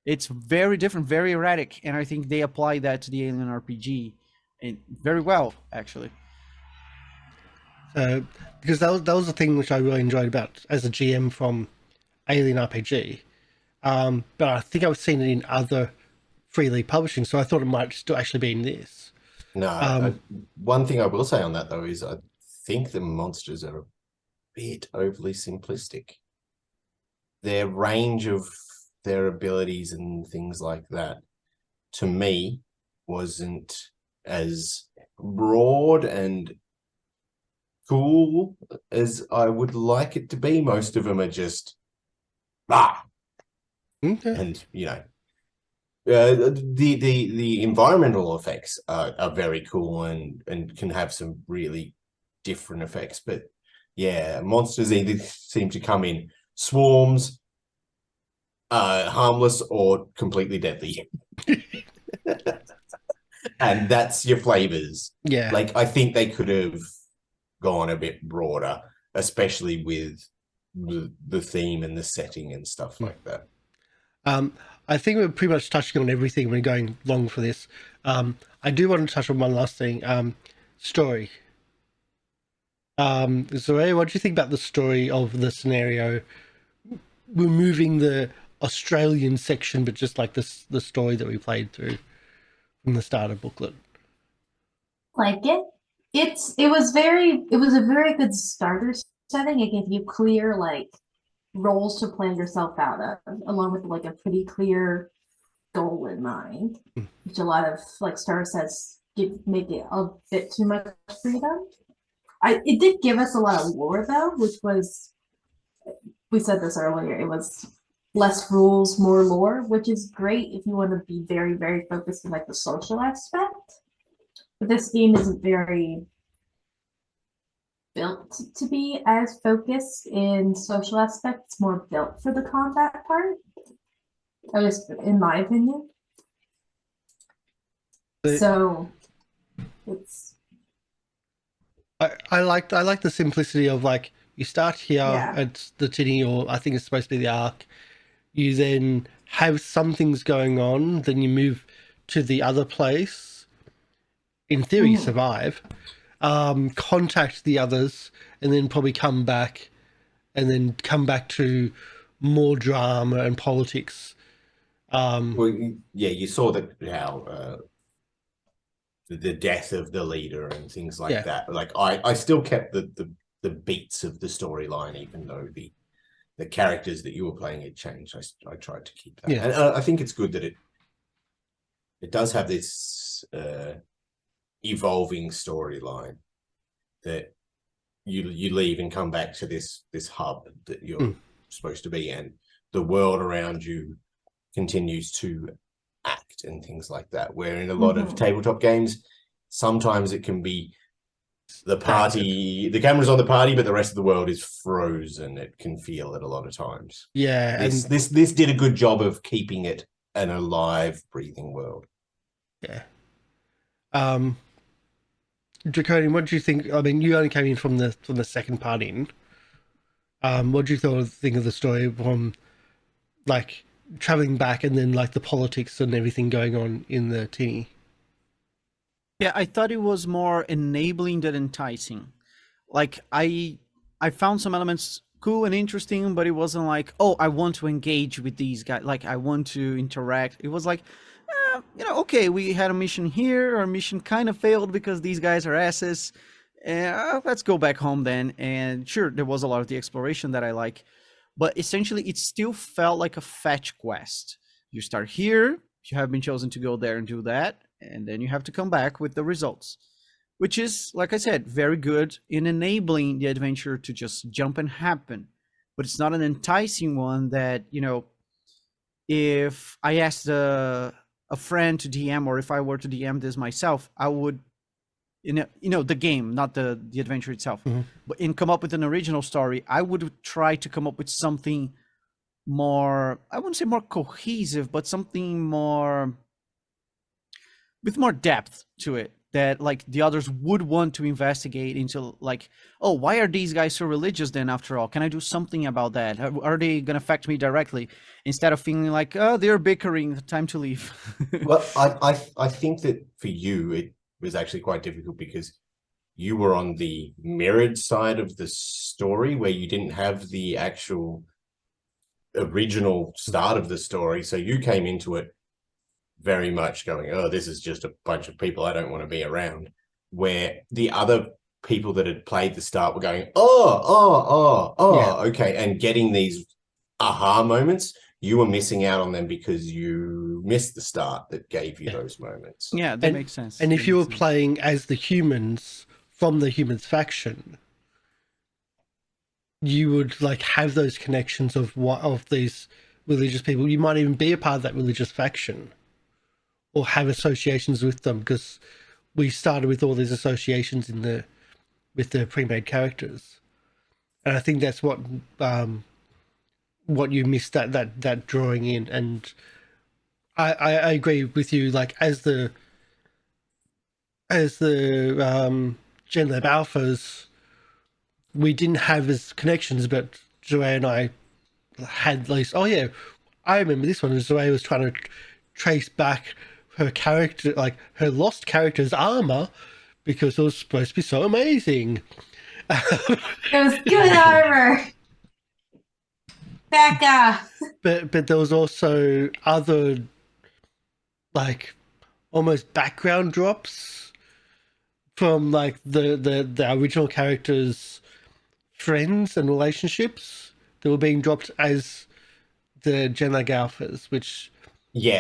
It's very different, very erratic, and I think they apply that to the Alien RPG and very well, actually. Because that was the thing which I really enjoyed about as a GM from Alien RPG. But I think I've seen it in other freely publishing, so I thought it might still actually be in this. No, one thing I will say on that though is I think the monsters are a bit overly simplistic. Their range of their abilities and things like that, to me, wasn't as broad and cool as I would like it to be. Most of them are just Okay. and you know, the environmental effects are very cool and can have some really different effects. But yeah, monsters either seem to come in swarms, harmless, or completely deadly. And that's your flavors. Yeah. Like, I think they could have gone a bit broader, especially with the theme and the setting and stuff like that. I think we're pretty much touching on everything. We're going long for this. I do want to touch on one last thing. Story. Zaraeea, what do you think about the story of the scenario? Removing the Australian section, but just like this, the story that we played through from the start of Booklet. Like it. It was a very good starter setting. It gave you clear like roles to plan yourself out of, along with like a pretty clear goal in mind, which a lot of like starter sets make it a bit too much freedom. It did give us a lot of lore though, which was, we said this earlier, it was less rules, more lore, which is great if you want to be very, very focused on like the social aspect. But this game isn't very built to be as focused in social aspects, more built for the combat part, at least in my opinion. So it's, I like the simplicity of like you start here Yeah. at the tinny, or I think it's supposed to be the arc. You then have some things going on, then you move to the other place. In theory, you survive. Contact the others, and then probably come back, and then come back to more drama and politics. Well, yeah, you saw how the death of the leader and things like that. Like I still kept the beats of the storyline, even though the characters that you were playing had changed. I tried to keep that, and I think it's good that it does have this evolving storyline that you leave and come back to this hub that you're supposed to be in. The world around you continues to act and things like that, where in a lot of tabletop games sometimes it can be the camera's on the party but the rest of the world is frozen. It can feel it a lot of times. This did a good job of keeping it an alive, breathing world. Draconian, what do you think? I mean, you only came in from the second part in. What do you think of the story from like traveling back and then like the politics and everything going on in the tinny? Yeah, I thought it was more enabling than enticing. Like I found some elements cool and interesting, but it wasn't like, oh, I want to engage with these guys. Like I want to interact. It was like, okay, we had a mission here. Our mission kind of failed because these guys are asses. Let's go back home then. And sure, there was a lot of the exploration that I like, but essentially it still felt like a fetch quest. You start here, you have been chosen to go there and do that, and then you have to come back with the results, which is, like I said, very good in enabling the adventure to just jump and happen. But it's not an enticing one that, if I asked a friend to DM, or if I were to DM this myself, I would, the game, not the adventure itself, but come up with an original story, I would try to come up with something more, I wouldn't say more cohesive, but something more, with more depth to it, that like the others would want to investigate into, like, oh, why are these guys so religious then after all? Can I do something about that? Are they going to affect me directly? Instead of feeling like, oh, they're bickering, time to leave. Well, I think that for you, it was actually quite difficult because you were on the mirrored side of the story where you didn't have the actual original start of the story. So you came into it very much going, oh, this is just a bunch of people I don't want to be around. Where the other people that had played the start were going, okay, and getting these aha moments. You were missing out on them because you missed the start that gave you those moments. Yeah, that makes sense. And if you were playing as the humans from the humans faction, you would like have those connections of these religious people. You might even be a part of that religious faction or have associations with them, because we started with all these associations with the pre-made characters. And I think that's what you missed, that drawing in. And I agree with you, like as the Gen Lab alphas, we didn't have as connections, but Zaraeea and I had at least, oh yeah, I remember this one. Zaraeea was trying to trace back her character, like her lost character's armor, because it was supposed to be so amazing. It was good armor. Becca. But there was also other, like, almost background drops from like the original characters' friends and relationships that were being dropped as the Gen Lag alphas, which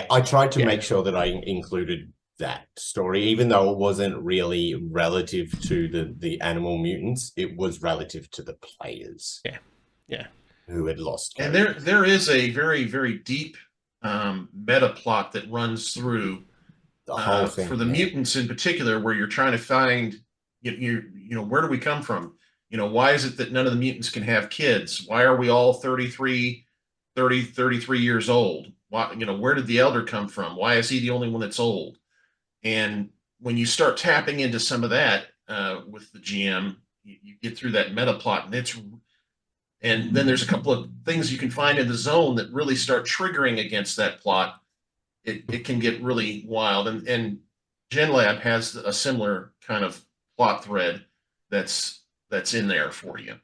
I tried to make sure that I included that story, even though it wasn't really relative to the animal mutants. It was relative to the players. Yeah. Who had lost. And there is a very, very deep meta plot that runs through the whole thing for the mutants in particular, where you're trying to find, where do we come from? Why is it that none of the mutants can have kids? Why are we all 33 years old? Why, where did the elder come from? Why is he the only one that's old? And when you start tapping into some of that with the GM, you get through that meta plot, and then there's a couple of things you can find in the zone that really start triggering against that plot. It can get really wild. And Gen Lab has a similar kind of plot thread that's in there for you.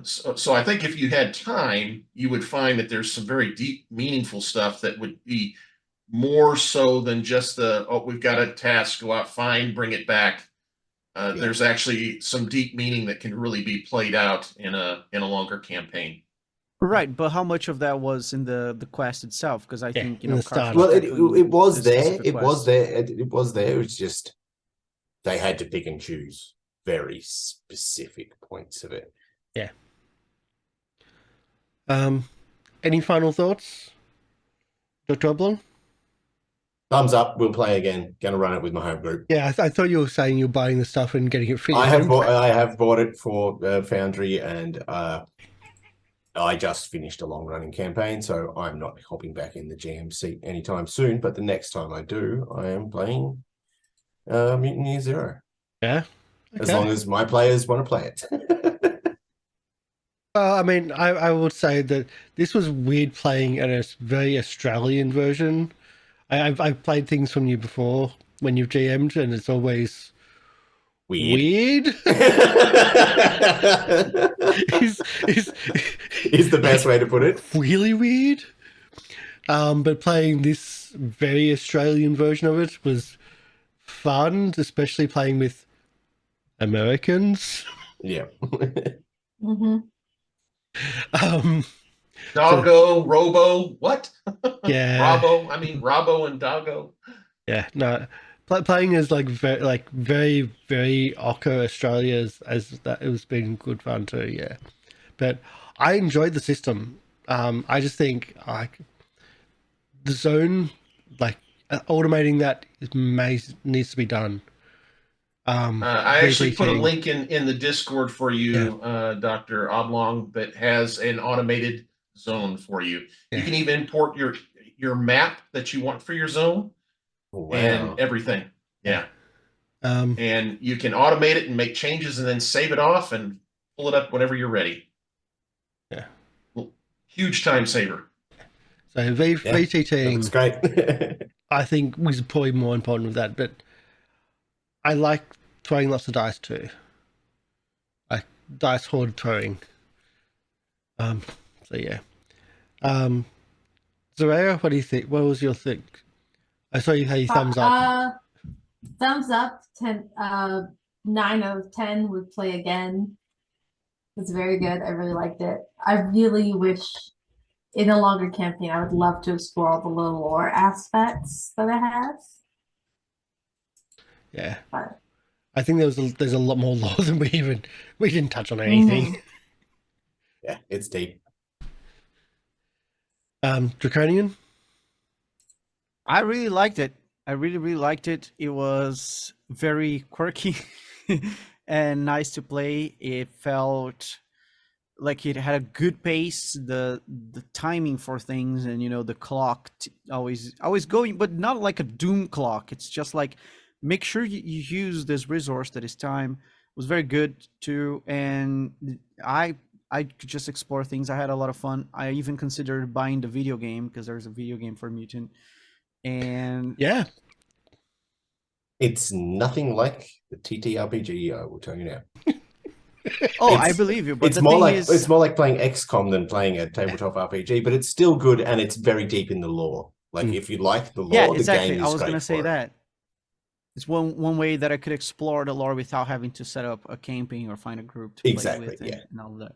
So I think if you had time, you would find that there's some very deep, meaningful stuff that would be more so than just we've got a task, go out, find, bring it back. There's actually some deep meaning that can really be played out in a longer campaign. Right, but how much of that was in the quest itself? Because I think Karsh, well, it was there. It was there. It was there. It was just they had to pick and choose very specific points of it. Yeah. Any final thoughts, Dr. Oblong? Thumbs up. We'll play again. Going to run it with my home group. Yeah, I thought you were saying you're buying the stuff and getting it free. I have bought it for Foundry, and I just finished a long running campaign, so I'm not hopping back in the GM seat anytime soon. But the next time I do, I am playing Mutant Year Zero. Yeah. Okay. As long as my players want to play it. I mean, I would say that this was weird playing a very Australian version. I've played things from you before when you've GM'd, and it's always weird. Is the best way to put it. Really weird. But playing this very Australian version of it was fun, especially playing with Americans. Yeah. Mm-hmm. Doggo, Robo, what? Yeah, Robbo and Doggo. yeah, no. Playing as very, very Ocker Australia as that, it was been good fun too. Yeah, but I enjoyed the system. I just think like the zone, automating that needs to be done. I actually put a Debriefing. link in the Discord for you, Dr. Oblong, that has an automated zone for you. Yeah. You can even import your map that you want for your zone Wow. and everything. Yeah. And you can automate it and make changes and then save it off and pull it up whenever you're ready. Yeah. Huge time saver. So VTTing, Looks great. I think was probably more important with that, but I like throwing lots of dice too. Like dice horde throwing. So yeah. Zaraeea, what do you think? What was your think? I saw you had thumbs up. Thumbs up. 10. 9 out of 10 would play again. It's very good. I really liked it. I really wish in a longer campaign I would love to explore all the little lore aspects that it has. Yeah. But I think there's a lot more lore than we didn't touch on anything. Yeah, it's deep. Draconian? I really liked it. I really, really liked it. It was very quirky and nice to play. It felt like it had a good pace. The timing for things, and the clock always going, but not like a doom clock. It's just like make sure you use this resource that is time. It was very good too, and I could just explore things. I had a lot of fun. I even considered buying the video game because there's a video game for Mutant. And yeah, it's nothing like the TTRPG. I will tell you now. I believe you. But it's more like playing XCOM than playing a tabletop RPG. But it's still good and it's very deep in the lore. Like if you like the lore, yeah, exactly. the game is I was gonna say for that. It's one way that I could explore the lore without having to set up a camping or find a group to play with and all of that.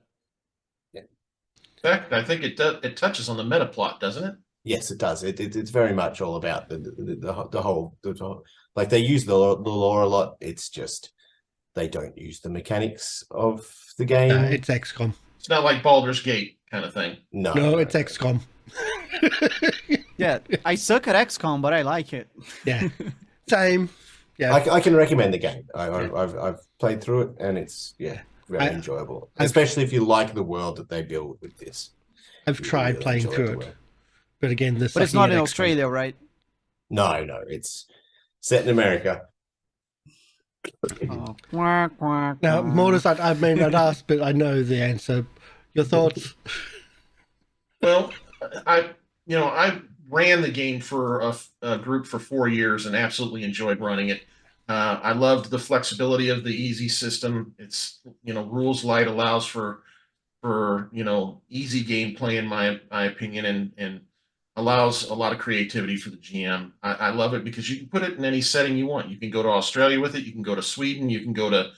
Yeah. In fact, I think it does. It touches on the meta plot, doesn't it? Yes, it does. It's very much all about the whole like they use the lore a lot. It's just they don't use the mechanics of the game. it's XCOM. It's not like Baldur's Gate kind of thing. No, it's XCOM. Yeah, I suck at XCOM, but I like it. Yeah, same. Yeah, I can recommend the game. I've played through it and it's very enjoyable, especially if you like the world that they build with this. I've tried really playing enjoy through the it, world. but again, But it's not in Australia, right? No, it's set in America. Oh. Quack, quack, Now, quack. Mortis, I'd ask, but I know the answer. Your thoughts? Well, I ran the game for a group for 4 years and absolutely enjoyed running it. I loved the flexibility of the easy system. It's rules light allows for easy gameplay in my opinion, and allows a lot of creativity for the GM. I love it because you can put it in any setting you want. You can go to Australia with it. You can go to Sweden. You can go to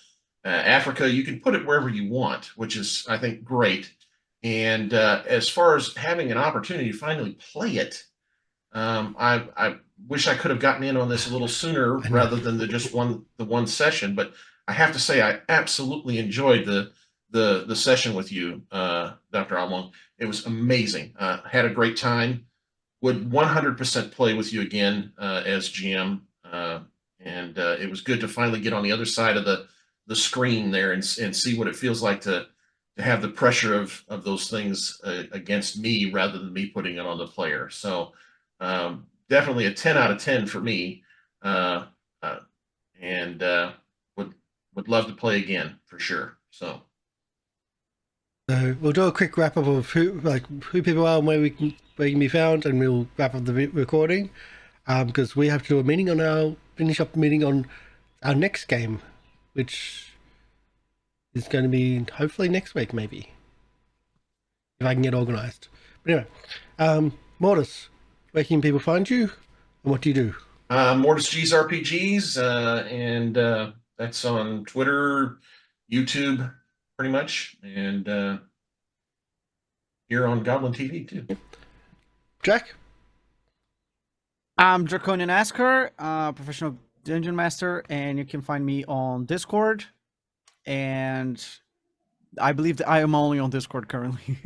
Africa. You can put it wherever you want, which is, I think, great. And as far as having an opportunity to finally play it, I wish I could have gotten in on this a little sooner rather than the one session. But I have to say, I absolutely enjoyed the session with you, Dr. Oblong. It was amazing. Had a great time. Would 100% play with you again as GM. And it was good to finally get on the other side of the screen there and see what it feels like to have the pressure of those things against me rather than me putting it on the player. So definitely a 10 out of 10 for me. And would love to play again for sure. So we'll do a quick wrap up of who people are and where you can be found, and we'll wrap up the recording because we have to do a meeting finish up the meeting on our next game, which is going to be hopefully next week, maybe, if I can get organized. But anyway, Mortis, where can people find you? And what do you do? Mortis G's RPGs, and that's on Twitter, YouTube, pretty much, and here on Goblin TV too. Jack? I'm Drakonyan Asker, professional dungeon master, and you can find me on Discord. And I believe that I am only on Discord currently.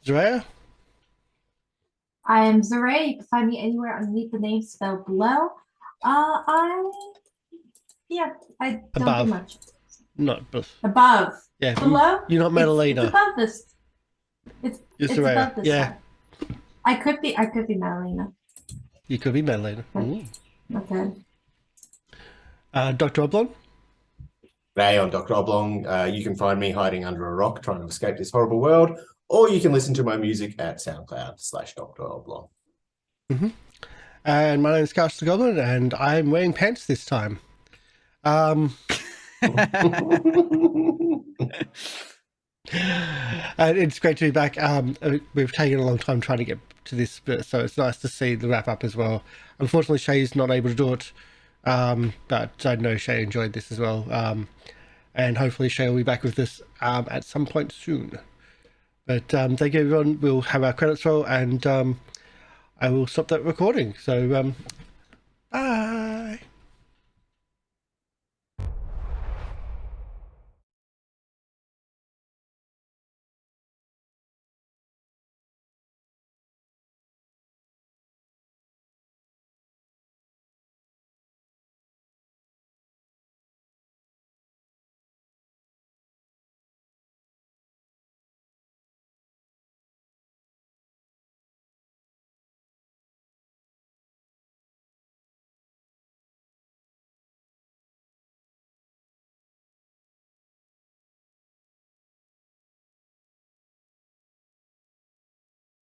Zaraeea? I am Zaraeea. You can find me anywhere underneath the name spelled below. I don't Above. do much. Not both. Above. Yeah. Below? You're not Madalena. It's above this. It's Zaraeea. above this Yeah. side. I could be Madalena. You could be Madalena. Okay. Dr. Oblong? Today on Dr. Oblong, you can find me hiding under a rock trying to escape this horrible world, or you can listen to my music at SoundCloud/Dr. Oblong. And my name is Karsh the Goblin, and I'm wearing pants this time. And it's great to be back. We've taken a long time trying to get to this bit, so it's nice to see the wrap up as well. Unfortunately, Shay's not able to do it, but I know Shay enjoyed this as well. And hopefully Shay will be back with us at some point soon. But thank you, everyone. We'll have our credits roll, and I will stop that recording. So, bye.